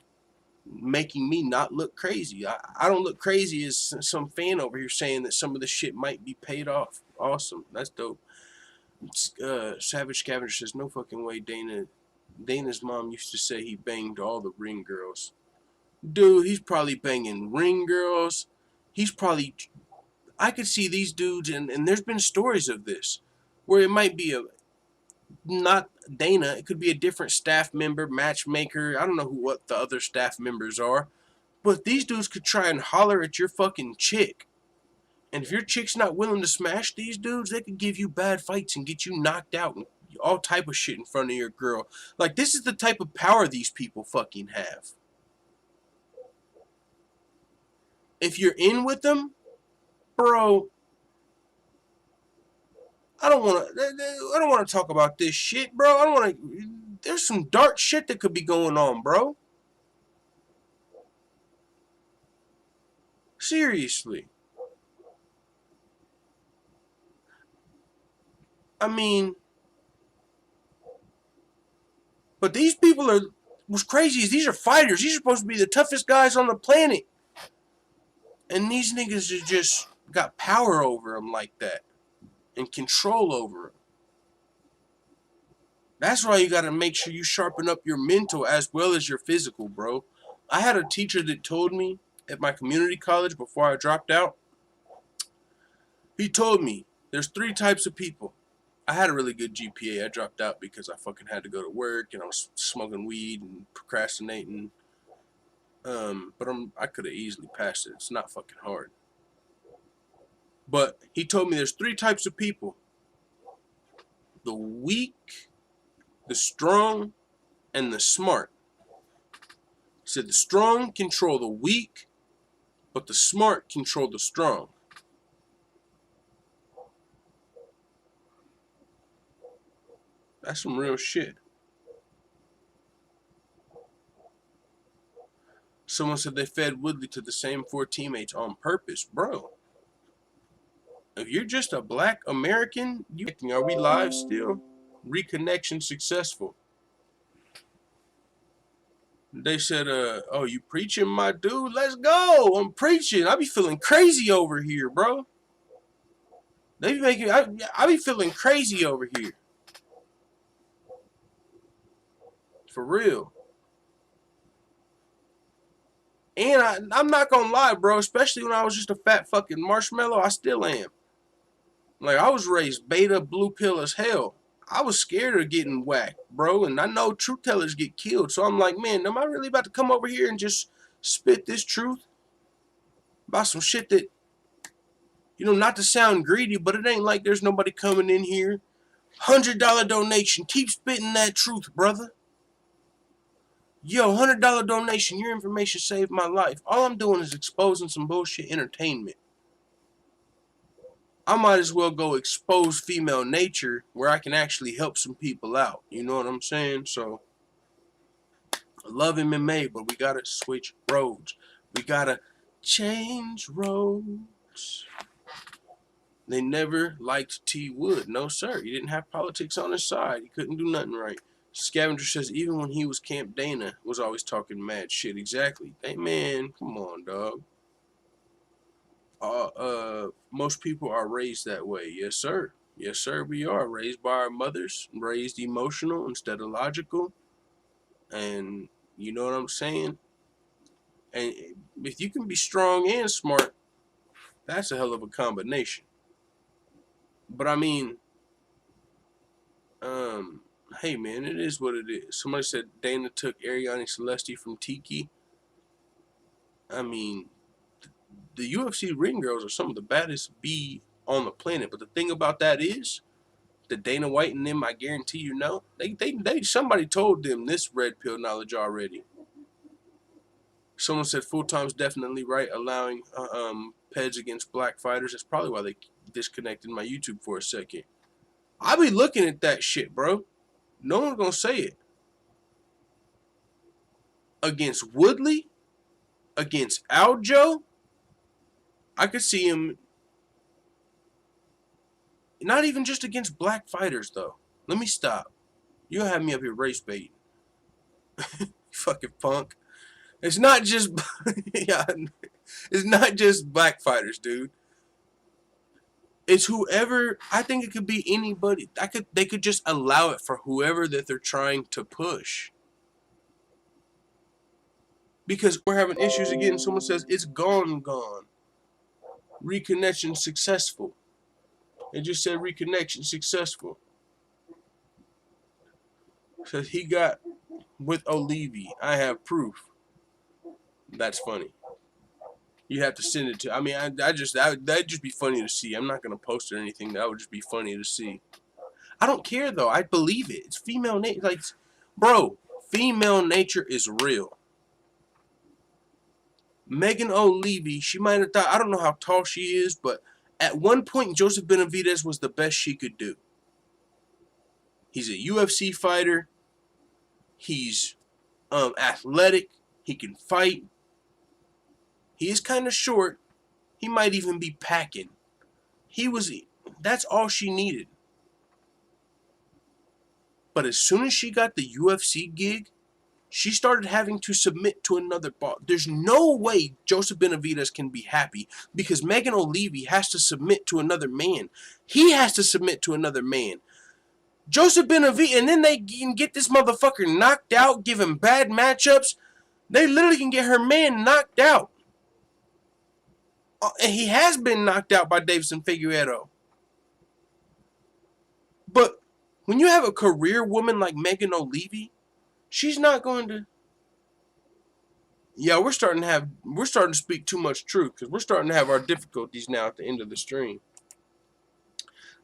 making me not look crazy. I don't look crazy as some fan over here saying that some of the shit might be paid off. Awesome. That's dope. Savage Scavenger says, no fucking way Dana's mom used to say he banged all the ring girls. Dude, he's probably banging ring girls. I could see these dudes, and there's been stories of this, where it might be not Dana, it could be a different staff member, matchmaker, I don't know what the other staff members are, but these dudes could try and holler at your fucking chick. And if your chick's not willing to smash these dudes, they could give you bad fights and get you knocked out and all type of shit in front of your girl. Like, this is the type of power these people fucking have. If you're in with them, bro, I don't want to talk about this shit, bro. There's some dark shit that could be going on, bro. Seriously. I mean, but these people what's crazy is these are fighters. These are supposed to be the toughest guys on the planet. And these niggas have just got power over them like that. And control over them. That's why you got to make sure you sharpen up your mental as well as your physical, bro. I had a teacher that told me at my community college before I dropped out. He told me there's 3 types of people. I had a really good GPA. I dropped out because I fucking had to go to work and I was smoking weed and procrastinating. But I could have easily passed it. It's not fucking hard. But he told me there's 3 types of people. The weak, the strong, and the smart. He said the strong control the weak, but the smart control the strong. That's some real shit. Someone said they fed Woodley to the same 4 teammates on purpose. Bro, if you're just a black American, are we live still? Reconnection successful. They said, oh, you preaching, my dude? Let's go. I'm preaching. I be feeling crazy over here, bro. They be making, I be feeling crazy over here. For real. And I'm not gonna lie, bro, especially when I was just a fat fucking marshmallow, I still am. Like, I was raised beta blue pill as hell. I was scared of getting whacked, bro, and I know truth tellers get killed, so I'm like, man, am I really about to come over here and just spit this truth about some shit that, not to sound greedy, but it ain't like there's nobody coming in here. $100 donation, keep spitting that truth, brother. Yo, $100 donation, your information saved my life. All I'm doing is exposing some bullshit entertainment. I might as well go expose female nature where I can actually help some people out. You know what I'm saying? So, I love MMA, but we gotta switch roads. We gotta change roads. They never liked T. Wood. No, sir. He didn't have politics on his side. He couldn't do nothing right. Scavenger says even when he was Camp Dana, was always talking mad shit. Exactly. Hey, man, come on, dog. Most people are raised that way. Yes, sir. Yes, sir, we are. Raised by our mothers. Raised emotional instead of logical. And you know what I'm saying? And if you can be strong and smart, that's a hell of a combination. But I mean, hey man, it is what it is. Somebody said Dana took Ariane Celeste from Tiki. I mean, the UFC ring girls are some of the baddest B on the planet. But the thing about that is, the Dana White and them, I guarantee you know, they somebody told them this red pill knowledge already. Someone said Full-Time's definitely right, allowing PEDs against black fighters. That's probably why they disconnected my YouTube for a second. I be looking at that shit, bro. No one's gonna say it. Against Woodley, against Aljo, I could see him. Not even just against black fighters, though. Let me stop. You have me up here race baiting. You fucking punk. It's not just yeah, it's not just black fighters, dude. It's whoever. I think it could be anybody. They could just allow it for whoever that they're trying to push. Because we're having issues again. Someone says it's gone. Reconnection successful. It just said reconnection successful. So he got with Olivi. I have proof. That's funny. You have to send it to. I mean, that'd just be funny to see. I'm not gonna post it or anything. That would just be funny to see. I don't care though. I believe it. It's female nature. Like, bro, female nature is real. Megan O'Leary, she might have thought. I don't know how tall she is, but at one point, Joseph Benavidez was the best she could do. He's a UFC fighter. He's athletic. He can fight. He is kind of short. He might even be packing. That's all she needed. But as soon as she got the UFC gig, she started having to submit to another boss. There's no way Joseph Benavidez can be happy because Megan O'Leary has to submit to another man. He has to submit to another man. Joseph Benavidez, and then they can get this motherfucker knocked out, give him bad matchups. They literally can get her man knocked out. And he has been knocked out by Davison Figueiredo. But when you have a career woman like Megan O'Leary, she's not going to. Yeah, we're starting to speak too much truth because we're starting to have our difficulties now at the end of the stream.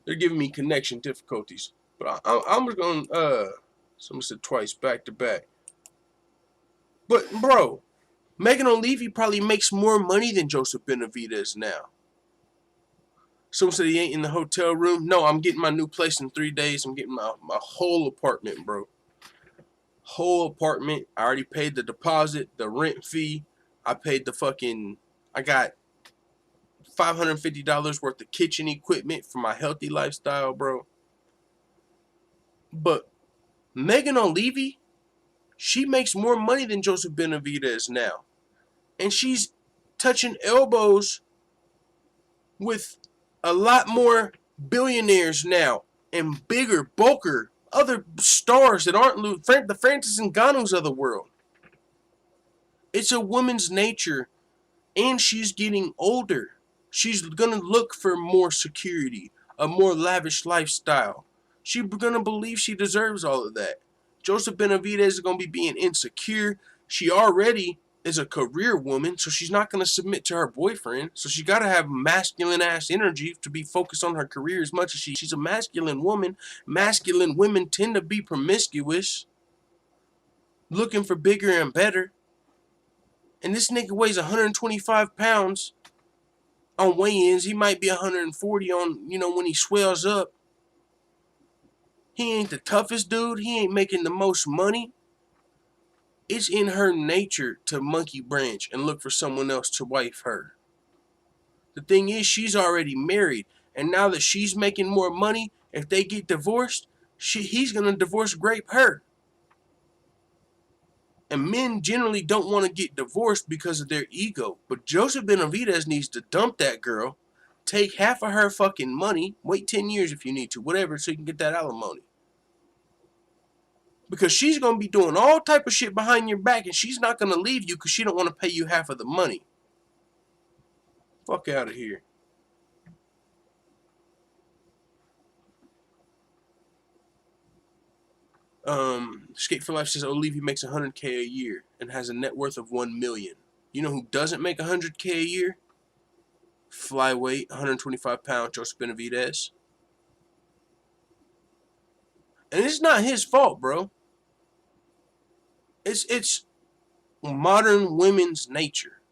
They're giving me connection difficulties, but I'm just going. Someone said twice back to back. But bro, Megan O'Leary probably makes more money than Joseph Benavidez now. Someone said he ain't in the hotel room. No, I'm getting my new place in 3 days. I'm getting my whole apartment, bro. Whole apartment. I already paid the deposit, the rent fee. I paid I got $550 worth of kitchen equipment for my healthy lifestyle, bro. But Megan O'Leary, she makes more money than Joseph Benavidez now. And she's touching elbows with a lot more billionaires now and bigger, bulker, other stars that aren't the Francis Ngannou's of the world. It's a woman's nature, and she's getting older. She's going to look for more security, a more lavish lifestyle. She's going to believe she deserves all of that. Joseph Benavidez is going to be being insecure. She already is a career woman, so she's not going to submit to her boyfriend. So she got to have masculine-ass energy to be focused on her career as much as she's a masculine woman. Masculine women tend to be promiscuous, looking for bigger and better. And this nigga weighs 125 pounds on weigh-ins. He might be 140 on, when he swells up. He ain't the toughest dude. He ain't making the most money. It's in her nature to monkey branch and look for someone else to wife her. The thing is, she's already married. And now that she's making more money, if they get divorced, he's going to divorce grape her. And men generally don't want to get divorced because of their ego. But Joseph Benavidez needs to dump that girl, take half of her fucking money, wait 10 years if you need to, whatever, so you can get that alimony. Because she's going to be doing all type of shit behind your back, and she's not going to leave you because she don't want to pay you half of the money. Fuck out of here. Skate for Life says Olivia makes $100K a year and has a net worth of $1 million. You know who doesn't make $100K a year? Flyweight, 125 pound Joseph Benavidez. And it's not his fault, bro. It's modern women's nature.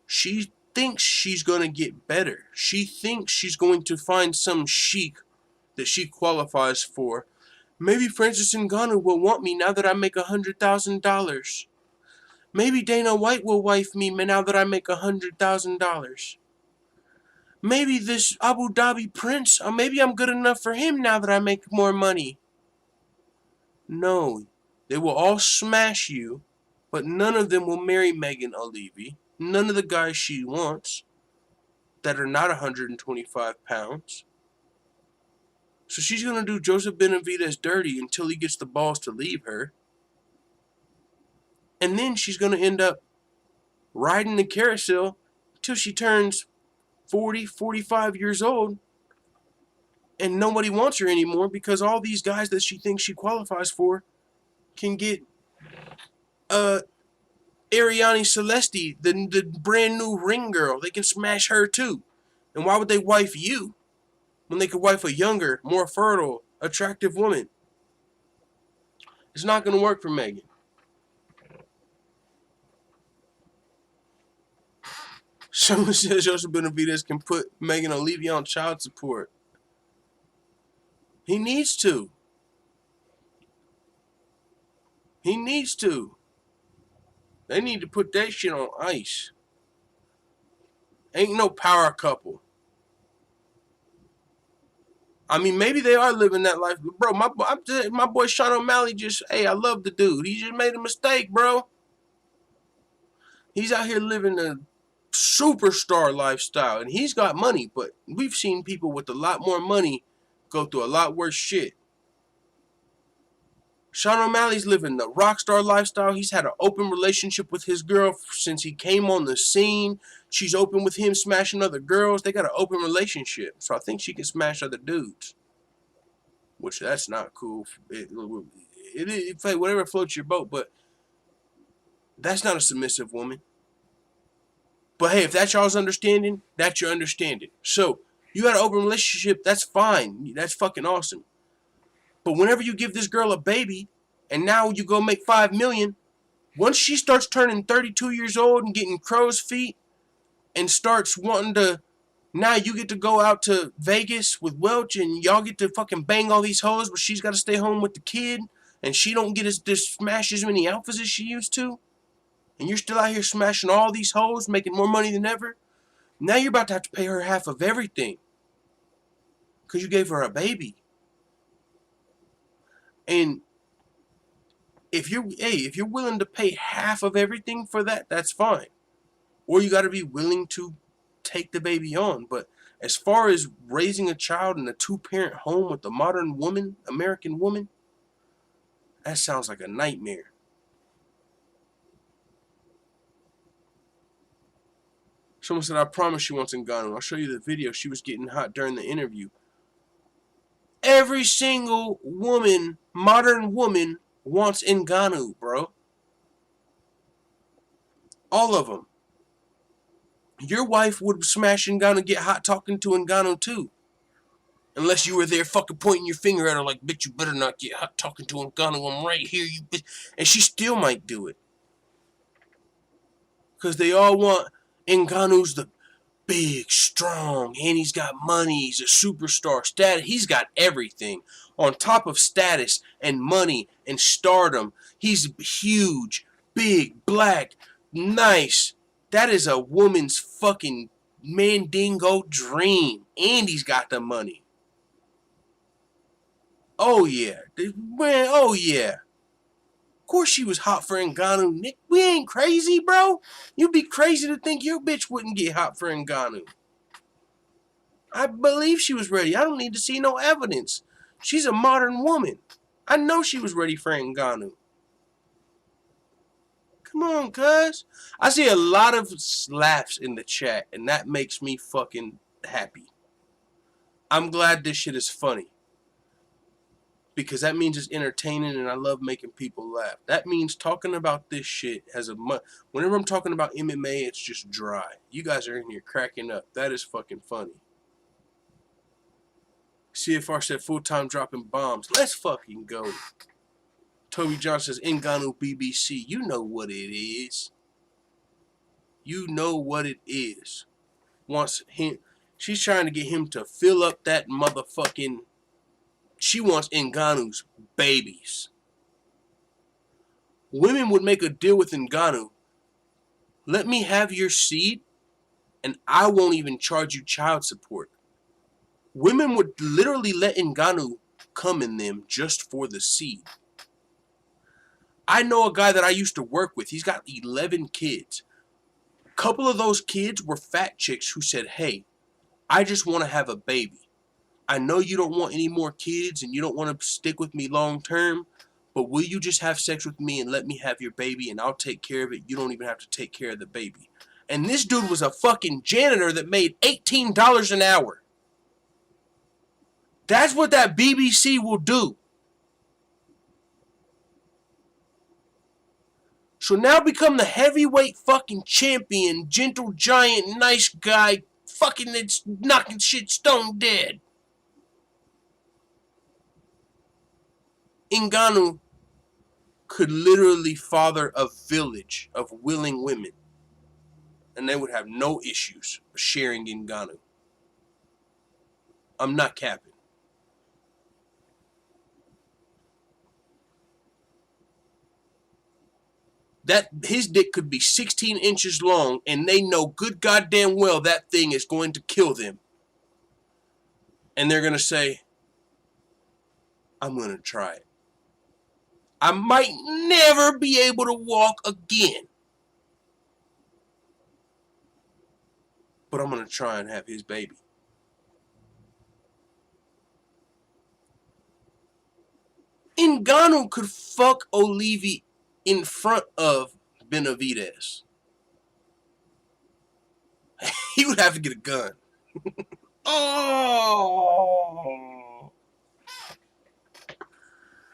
She thinks she's gonna get better. She thinks she's going to find some chic that she qualifies for. Maybe Francis Ngannou will want me now that I make $100,000. Maybe Dana White will wife me now that I make $100,000. Maybe this Abu Dhabi prince, maybe I'm good enough for him now that I make more money. No, they will all smash you, but none of them will marry Megan O'Leary. None of the guys she wants that are not 125 pounds. So she's going to do Joseph Benavidez dirty until he gets the balls to leave her. And then she's going to end up riding the carousel until she turns 40, 45 years old. And nobody wants her anymore because all these guys that she thinks she qualifies for can get Ariane Celeste, the brand new ring girl. They can smash her too. And why would they wife you when they could wife a younger, more fertile, attractive woman? It's not going to work for Megan. Someone says Joseph Benavidez can put Megan O'Leary on child support. He needs to. He needs to. They need to put that shit on ice. Ain't no power couple. I mean, maybe they are living that life. Bro, my boy Sean O'Malley hey, I love the dude. He just made a mistake, bro. He's out here living a superstar lifestyle, and he's got money, but we've seen people with a lot more money go through a lot worse shit. Sean O'Malley's living the rock star lifestyle. He's had an open relationship with his girl since he came on the scene. She's open with him smashing other girls. They got an open relationship. So I think she can smash other dudes. Which, that's not cool. Whatever floats your boat, but that's not a submissive woman. But hey, if that's y'all's understanding, that's your understanding. So, you got an open relationship, that's fine. That's fucking awesome. But whenever you give this girl a baby, and now you go make $5 million, once she starts turning 32 years old and getting crow's feet, and starts wanting to, now you get to go out to Vegas with Welch, and y'all get to fucking bang all these hoes, but she's got to stay home with the kid, and she don't get to smash as many alphas as she used to, and you're still out here smashing all these hoes, making more money than ever. Now you're about to have to pay her half of everything, because you gave her a baby. And if you're willing to pay half of everything for that, that's fine. Or you got to be willing to take the baby on. But as far as raising a child in a two-parent home with a modern woman, American woman, that sounds like a nightmare. Someone said, I promise she wants Ngannou. I'll show you the video. She was getting hot during the interview. Every single woman, modern woman, wants Ngannou, bro. All of them. Your wife would smash Ngannou and get hot talking to Ngannou too. Unless you were there fucking pointing your finger at her like, bitch, you better not get hot talking to Ngannou. I'm right here, you bitch. And she still might do it. Because they all want Ngannou's the big, strong, and he's got money, he's a superstar, status, he's got everything. On top of status and money and stardom, he's huge, big, black, nice. That is a woman's fucking mandingo dream. And he's got the money. Oh yeah. Man, oh yeah. Of course she was hot for Ngannou, Nick. We ain't crazy, bro. You'd be crazy to think your bitch wouldn't get hot for Ngannou. I believe she was ready. I don't need to see no evidence. She's a modern woman. I know she was ready for Ngannou. Come on, cuz. I see a lot of laughs in the chat, and that makes me fucking happy. I'm glad this shit is funny. Because that means it's entertaining, and I love making people laugh. That means talking about this shit has a... Whenever I'm talking about MMA, it's just dry. You guys are in here cracking up. That is fucking funny. CFR said full-time dropping bombs. Let's fucking go. Toby John says Ngannou BBC. You know what it is. You know what it is. Wants him. She's trying to get him to fill up that motherfucking... She wants Ngannou's babies. Women would make a deal with Ngannou. Let me have your seed, and I won't even charge you child support. Women would literally let Ngannou come in them just for the seed. I know a guy that I used to work with. He's got 11 kids. A couple of those kids were fat chicks who said, hey, I just want to have a baby. I know you don't want any more kids and you don't want to stick with me long term, but will you just have sex with me and let me have your baby and I'll take care of it? You don't even have to take care of the baby. And this dude was a fucking janitor that made $18 an hour. That's what that BBC will do. So now become the heavyweight fucking champion, gentle giant, nice guy, fucking that's knocking shit stone dead. Ngannou could literally father a village of willing women, and they would have no issues sharing Ngannou. I'm not capping. That his dick could be 16 inches long, and they know good goddamn well that thing is going to kill them. And they're going to say, I'm going to try it. I might never be able to walk again, but I'm going to try and have his baby. Ngannou could fuck Olivi in front of Benavidez. He would have to get a gun. Oh!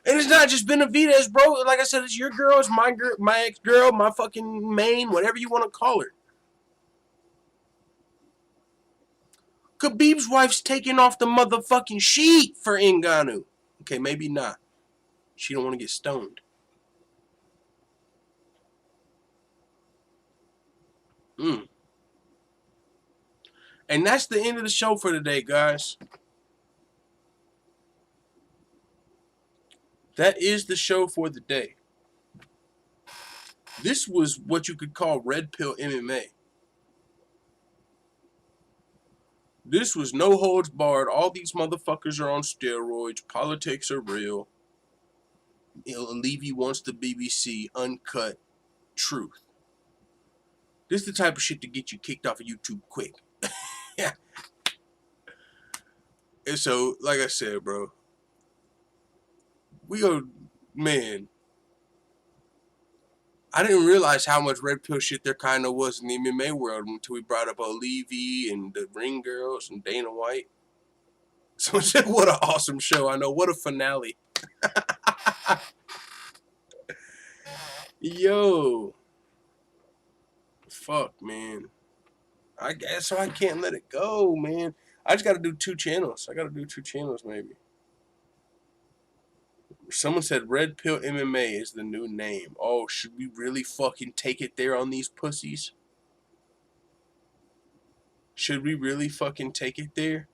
And it's not just Benavidez, bro. Like I said, it's your girl, it's my girl, my ex-girl, my fucking main, whatever you want to call her. Khabib's wife's taking off the motherfucking sheet for Ngannou. Okay, maybe not. She don't want to get stoned. And that's the end of the show for today, guys. That is the show for the day. This was what you could call red pill MMA. This was no holds barred. All these motherfuckers are on steroids. Politics are real. Levy wants the BBC. Uncut truth. This is the type of shit to get you kicked off of YouTube quick. Yeah. And so, like I said, bro, man, I didn't realize how much red pill shit there kind of was in the MMA world until we brought up Levy and the Ring Girls and Dana White. So what an awesome show. I know, what a finale. Yo. Fuck, man. I guess so. I can't let it go, man. I just got to do 2 channels. I got to do 2 channels, maybe. Someone said Red Pill MMA is the new name. Oh, should we really fucking take it there on these pussies? Should we really fucking take it there?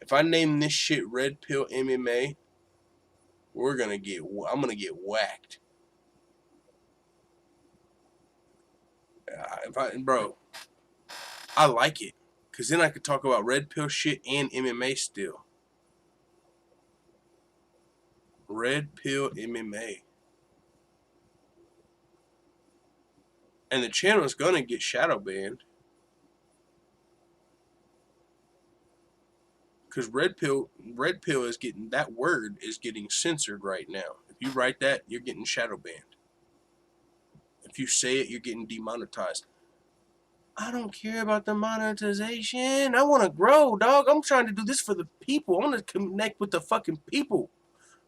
If I name this shit Red Pill MMA, I'm gonna get whacked. Bro, I like it. Because then I could talk about red pill shit and MMA still. Red Pill MMA. And the channel is going to get shadow banned. Because red pill is getting, that word is getting censored right now. If you write that, you're getting shadow banned. If you say it, you're getting demonetized. I don't care about the monetization. I want to grow, dog. I'm trying to do this for the people. I want to connect with the fucking people.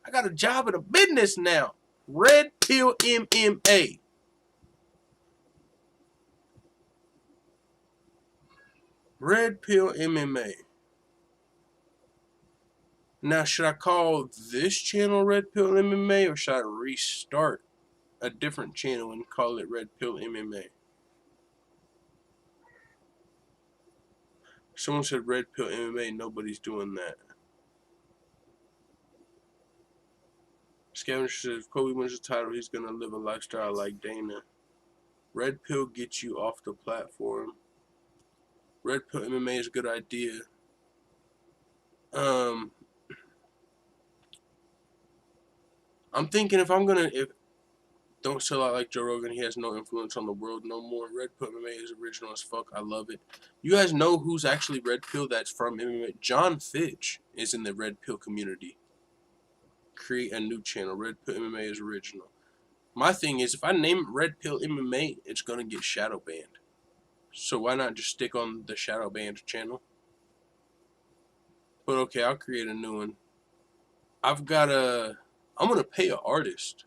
I got a job in a business now. Red Pill MMA. Red Pill MMA. Now, should I call this channel Red Pill MMA, or should I restart a different channel and call it Red Pill MMA? Someone said Red Pill MMA. Nobody's doing that. Scavenger says if Kobe wins the title, he's gonna live a lifestyle like Dana. Red Pill gets you off the platform. Red Pill MMA is a good idea. I'm thinking if don't sell out like Joe Rogan, he has no influence on the world no more. Red Pill MMA is original as fuck. I love it. You guys know who's actually Red Pill that's from MMA? John Fitch is in the Red Pill community. Create a new channel. Red Pill MMA is original. My thing is, if I name it Red Pill MMA, it's gonna get shadow banned. So why not just stick on the shadow banned channel? But okay, I'll create a new one. I'm gonna pay an artist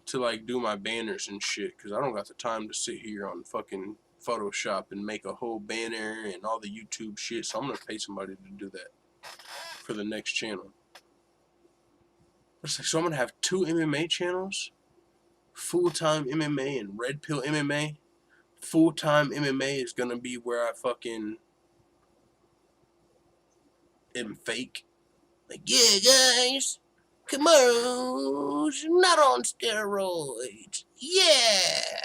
to like do my banners and shit, because I don't got the time to sit here on fucking Photoshop and make a whole banner and all the YouTube shit. So I'm gonna pay somebody to do that for the next channel. So I'm gonna have 2 MMA channels, Full-Time MMA and Red Pill MMA. Full-Time MMA is gonna be where I fucking am fake. Like, yeah, guys, Kamaru's not on steroids. Yeah.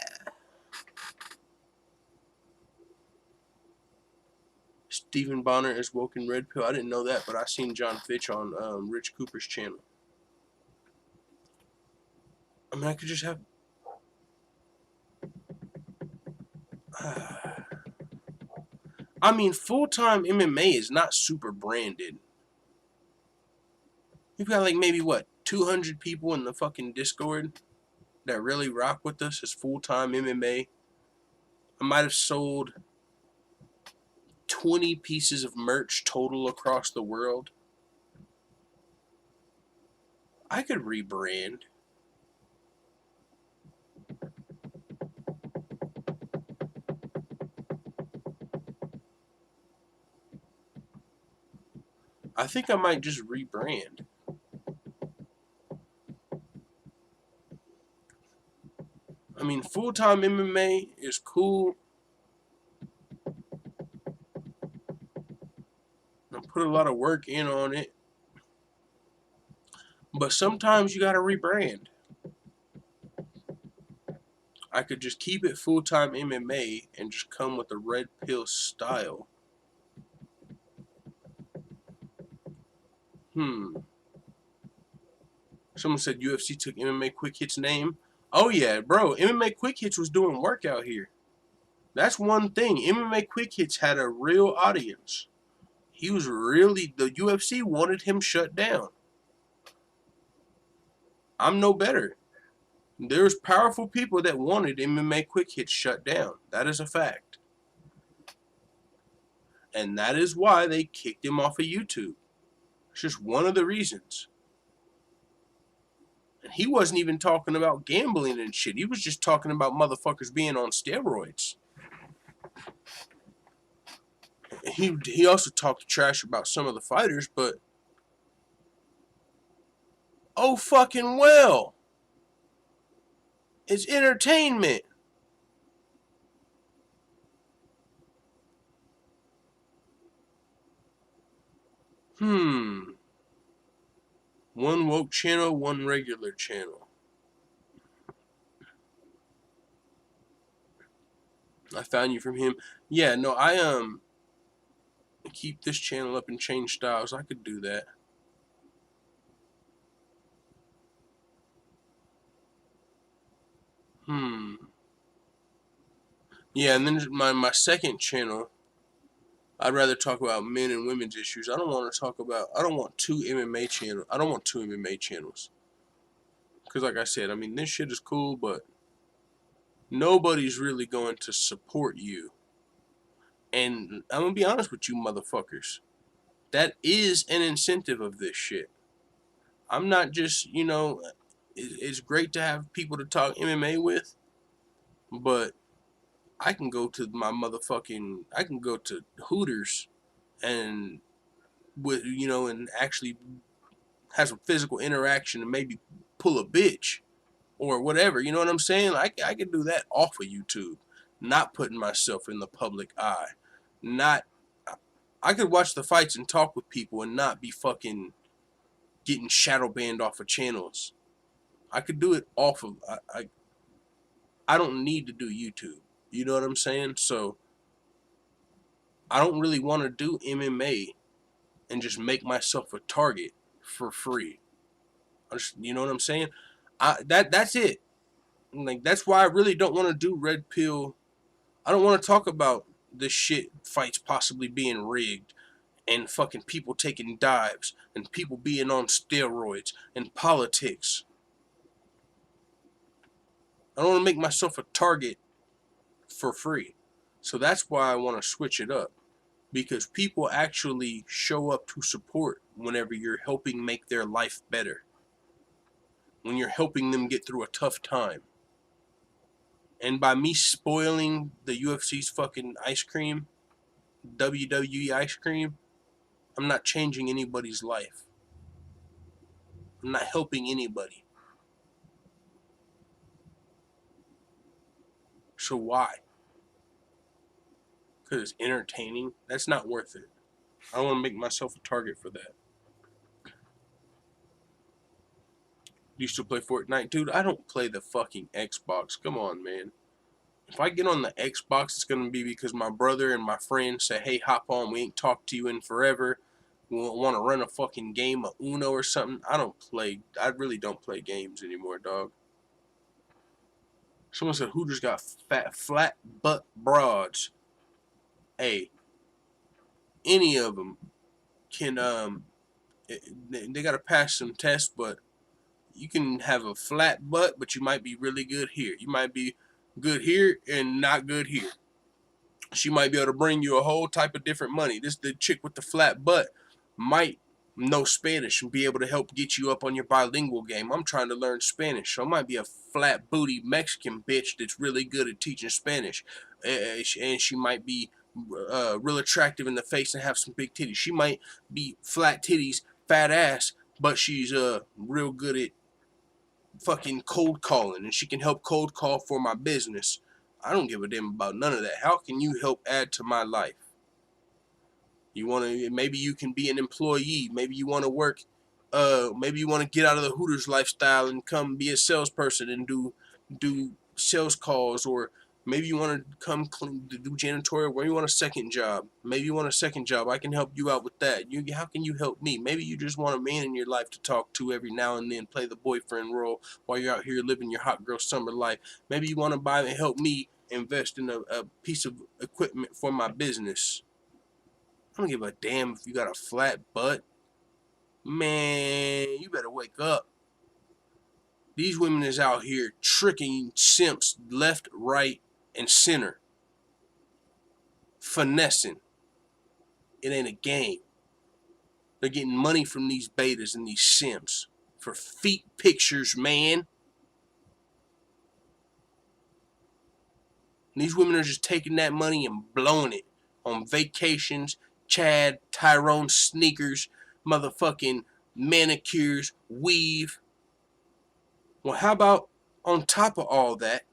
Stephen Bonner is woke in Red Pill. I didn't know that, but I seen John Fitch on Rich Cooper's channel. I mean, I could just have. I mean, Full-Time MMA is not super branded. We've got like maybe what, 200 people in the fucking Discord that really rock with us as Full-Time MMA. I might have sold 20 pieces of merch total across the world. I could rebrand. I think I might just rebrand. I mean, Full-Time MMA is cool. I put a lot of work in on it. But sometimes you gotta rebrand. I could just keep it Full-Time MMA and just come with a Red Pill style. Someone said UFC took MMA Quick Hits name. Oh yeah, bro. MMA Quick Hits was doing work out here. That's one thing. MMA Quick Hits had a real audience. He was really... The UFC wanted him shut down. I'm no better. There's powerful people that wanted MMA Quick Hits shut down. That is a fact. And that is why they kicked him off of YouTube. It's just one of the reasons. And he wasn't even talking about gambling and shit. He was just talking about motherfuckers being on steroids. He also talked trash about some of the fighters, but oh fucking well. It's entertainment. One woke channel, one regular channel. I found you from him. Yeah, no, I keep this channel up and change styles. I could do that. Yeah, and then my second channel, I'd rather talk about men and women's issues. I don't want two MMA channels. I don't want two MMA channels. Because like I said, I mean, this shit is cool, but nobody's really going to support you. And I'm going to be honest with you motherfuckers. That is an incentive of this shit. I'm not just, it's great to have people to talk MMA with, but I can go to Hooters and and actually have some physical interaction and maybe pull a bitch or whatever. You know what I'm saying? I can do that off of YouTube, not putting myself in the public eye. I could watch the fights and talk with people and not be fucking getting shadow banned off of channels. I could do it off of, I don't need to do YouTube. You know what I'm saying? So I don't really want to do MMA and just make myself a target for free. You know what I'm saying? That's it. Like, that's why I really don't want to do Red Pill. I don't want to talk about this shit, fights possibly being rigged, and fucking people taking dives, and people being on steroids, and politics. I don't want to make myself a target for free. So that's why I want to switch it up. Because people actually show up to support whenever you're helping make their life better. When you're helping them get through a tough time. And by me spoiling the UFC's fucking ice cream, WWE ice cream, I'm not changing anybody's life. I'm not helping anybody. So why? Because it's entertaining? That's not worth it. I don't want to make myself a target for that. You still play Fortnite? Dude, I don't play the fucking Xbox. Come on, man. If I get on the Xbox, it's going to be because my brother and my friends say, hey, hop on. We ain't talked to you in forever. We want to run a fucking game of Uno or something. I really don't play games anymore, dog. Someone said Hooters got flat butt broads. Hey, any of them can, they got to pass some tests, but you can have a flat butt, but you might be really good here. You might be good here and not good here. She might be able to bring you a whole type of different money. The chick with the flat butt might know Spanish and be able to help get you up on your bilingual game. I'm trying to learn Spanish, so I might be a flat booty Mexican bitch that's really good at teaching Spanish, and she might be real attractive in the face and have some big titties. She might be flat titties, fat ass, but she's real good at fucking cold calling, and she can help cold call for my business. I don't give a damn about none of that. How can you help add to my life? Maybe you can be an employee. Maybe you want to work. Maybe you want to get out of the Hooters lifestyle and come be a salesperson and do sales calls, or maybe you want to come do janitorial. Where you want a second job? Maybe you want a second job. I can help you out with that. How can you help me? Maybe you just want a man in your life to talk to every now and then, play the boyfriend role while you're out here living your hot girl summer life. Maybe you want to buy and help me invest in a piece of equipment for my business. I don't give a damn if you got a flat butt. Man, you better wake up. These women is out here tricking simps left, right, and center. Finessing. It ain't a game. They're getting money from these betas and these simps for feet pictures, man. And these women are just taking that money and blowing it on vacations, Chad, Tyrone sneakers, motherfucking manicures, weave. Well, how about on top of all that,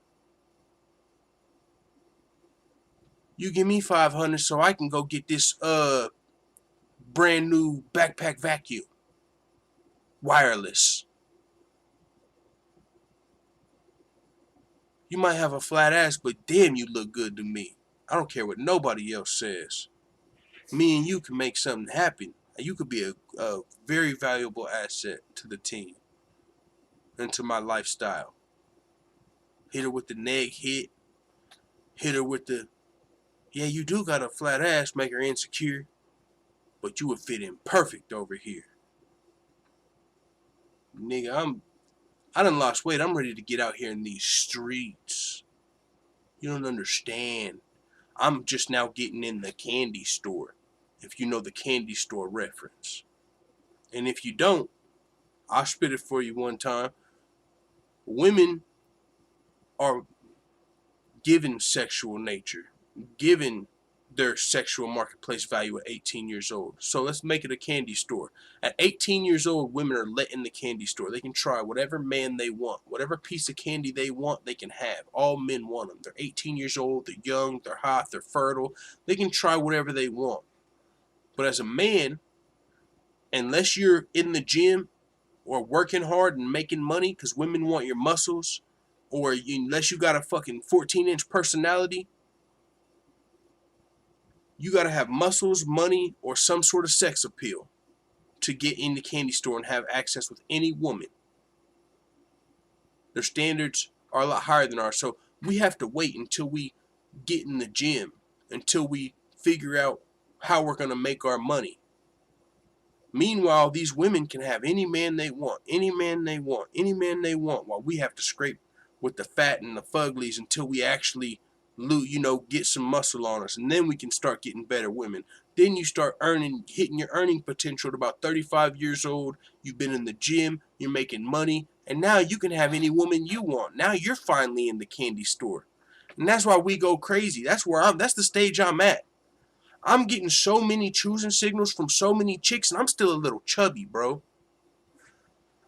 you give me $500 so I can go get this brand new backpack vacuum, wireless. You might have a flat ass, but damn, you look good to me. I don't care what nobody else says. Me and you can make something happen. You could be a very valuable asset to the team and to my lifestyle. Hit her with the neg hit. Hit her with the Yeah, you do got a flat ass, make her insecure, but you would fit in perfect over here. Nigga, I done lost weight. I'm ready to get out here in these streets. You don't understand. I'm just now getting in the candy store, if you know the candy store reference. And if you don't, I'll spit it for you one time. Women are given sexual nature, given their sexual marketplace value at 18 years old. So let's make it a candy store. At 18 years old, women are let in the candy store. They can try whatever man they want. Whatever piece of candy they want, they can have. All men want them. They're 18 years old, they're young, they're hot, they're fertile. They can try whatever they want. But as a man, unless you're in the gym or working hard and making money, because women want your muscles, or unless you got a fucking 14-inch personality, you got to have muscles, money, or some sort of sex appeal to get in the candy store and have access with any woman. Their standards are a lot higher than ours, so we have to wait until we get in the gym, until we figure out how we're going to make our money. Meanwhile, these women can have any man they want, any man they want, any man they want, while we have to scrape with the fat and the fuglies until we actually, get some muscle on us, and then we can start getting better women. Then you start hitting your earning potential at about 35 years old. You've been in the gym, you're making money, and now you can have any woman you want. Now you're finally in the candy store, and that's why we go crazy. That's the stage I'm at. I'm getting so many choosing signals from so many chicks, and I'm still a little chubby, bro.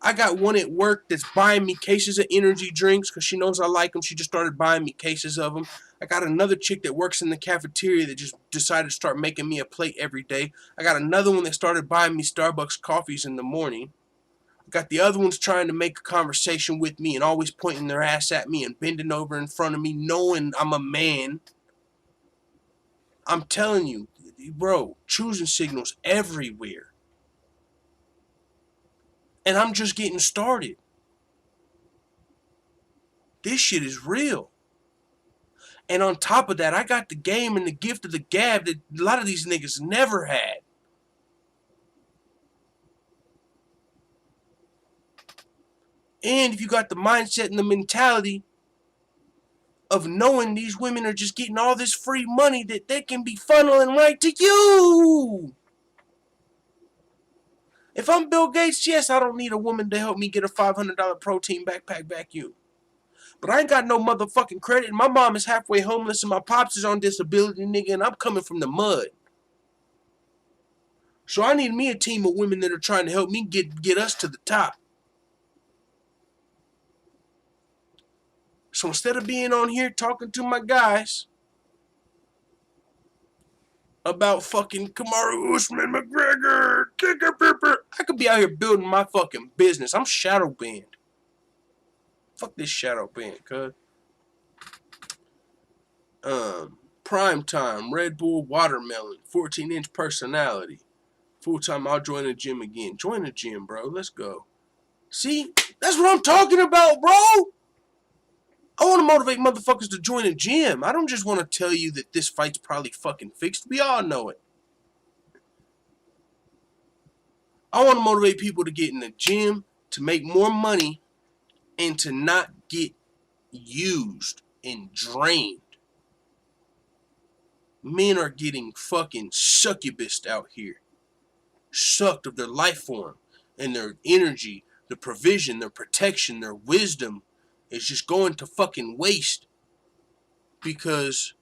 I got one at work that's buying me cases of energy drinks because she knows I like them. She just started buying me cases of them. I got another chick that works in the cafeteria that just decided to start making me a plate every day. I got another one that started buying me Starbucks coffees in the morning. I got the other ones trying to make a conversation with me and always pointing their ass at me and bending over in front of me, knowing I'm a man. I'm telling you, bro, choosing signals everywhere. And I'm just getting started. This shit is real. And on top of that, I got the game and the gift of the gab that a lot of these niggas never had. And if you got the mindset and the mentality of knowing these women are just getting all this free money that they can be funneling right to you. If I'm Bill Gates, yes, I don't need a woman to help me get a $500 protein backpack vacuum. But I ain't got no motherfucking credit, and my mom is halfway homeless, and my pops is on disability, nigga, and I'm coming from the mud. So I need me a team of women that are trying to help me get us to the top. So instead of being on here talking to my guys about fucking Kamaru Usman, McGregor, I could be out here building my fucking business. I'm shadow banned. Fuck this shadow band, cuz. Prime time, Red Bull watermelon, 14-inch personality. Full time, I'll join the gym again. Join the gym, bro. Let's go. See? That's what I'm talking about, bro. I want to motivate motherfuckers to join a gym. I don't just want to tell you that this fight's probably fucking fixed. We all know it. I want to motivate people to get in the gym, to make more money, and to not get used and drained. Men are getting fucking succubused out here. Sucked of their life form and their energy, their provision, their protection, their wisdom is just going to fucking waste because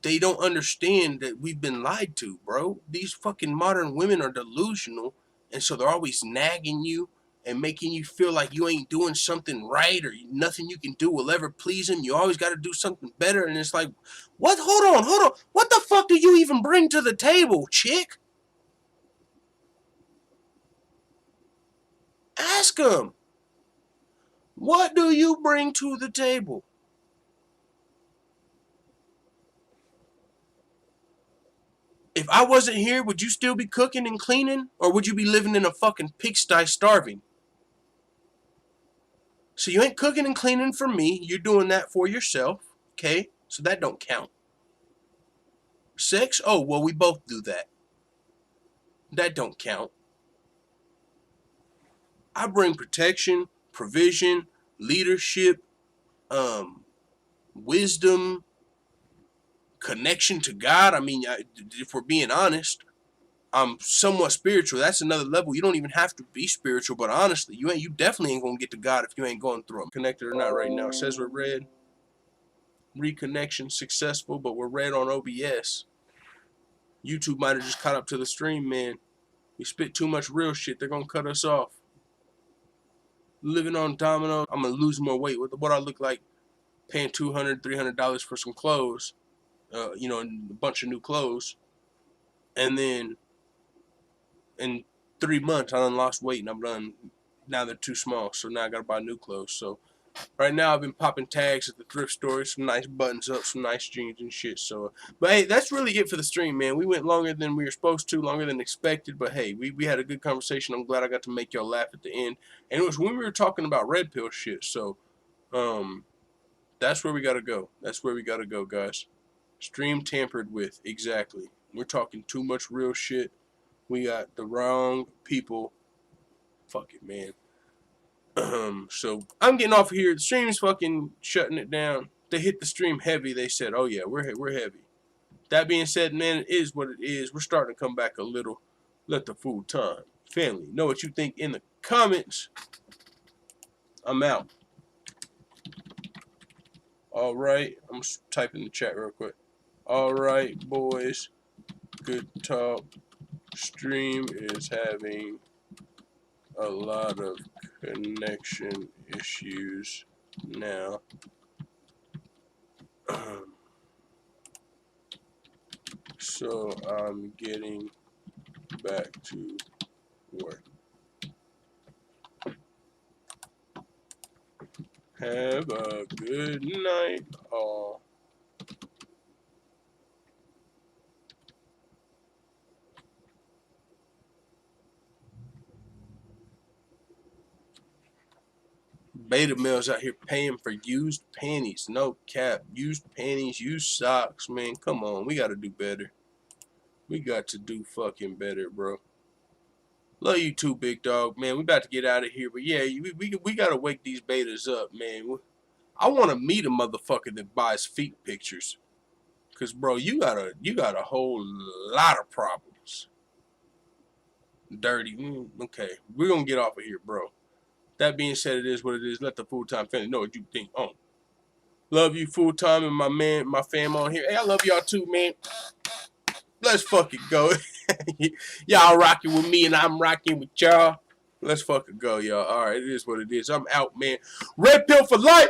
they don't understand that we've been lied to, bro. These fucking modern women are delusional, and so they're always nagging you and making you feel like you ain't doing something right or nothing you can do will ever please them. You always got to do something better, and it's like, what? Hold on. What the fuck do you even bring to the table, chick? Ask them. What do you bring to the table? If I wasn't here, would you still be cooking and cleaning? Or would you be living in a fucking pigsty starving? So you ain't cooking and cleaning for me. You're doing that for yourself, okay? So that don't count. Sex? Oh, well, we both do that. That don't count. I bring protection, provision, leadership, wisdom, connection to God. I mean, if we're being honest, I'm somewhat spiritual. That's another level. You don't even have to be spiritual, but honestly, you definitely ain't gonna get to God if you ain't going through them. Connected or not right now. It says we're red. Reconnection successful, but we're red on OBS. YouTube might have just caught up to the stream, man. We spit too much real shit. They're gonna cut us off. Living on Domino. I'm gonna lose more weight. What I look like paying $200, $300 for some clothes, you know, and a bunch of new clothes, and then in 3 months I done lost weight and I'm done. Now they're too small, so now I gotta buy new clothes. So right now I've been popping tags at the thrift store, some nice buttons up, some nice jeans and shit. So, but hey, that's really it for the stream, man. We went longer than we were supposed to, longer than expected. But hey, we had a good conversation. I'm glad I got to make y'all laugh at the end. And it was when we were talking about red pill shit. So, that's where we gotta go. That's where we gotta go, guys. Stream tampered with, exactly. We're talking too much real shit. We got the wrong people. Fuck it, man. So I'm getting off of here. The stream's fucking shutting it down. They hit the stream heavy. They said, "Oh yeah, we're heavy." That being said, man, it is what it is. We're starting to come back a little. Let the full time family know what you think in the comments. I'm out. All right, I'm typing the chat real quick. All right, boys. Good talk. Stream is having a lot of connection issues now. So I'm getting back to work. Have a good night, all. Beta males out here paying for used panties. No cap. Used panties, used socks, man. Come on. We got to do better. We got to do fucking better, bro. Love you too, big dog, man. We about to get out of here. But yeah, we got to wake these betas up, man. I want to meet a motherfucker that buys feet pictures. Because, bro, you got a whole lot of problems. Dirty. Okay. We're going to get off of here, bro. That being said, it is what it is. Let the full-time family know what you think. Love you, full-time, and my man, my fam on here. Hey, I love y'all too, man. Let's fucking go. Y'all rocking with me, and I'm rocking with y'all. Let's fucking go, y'all. All right, it is what it is. I'm out, man. Red pill for life.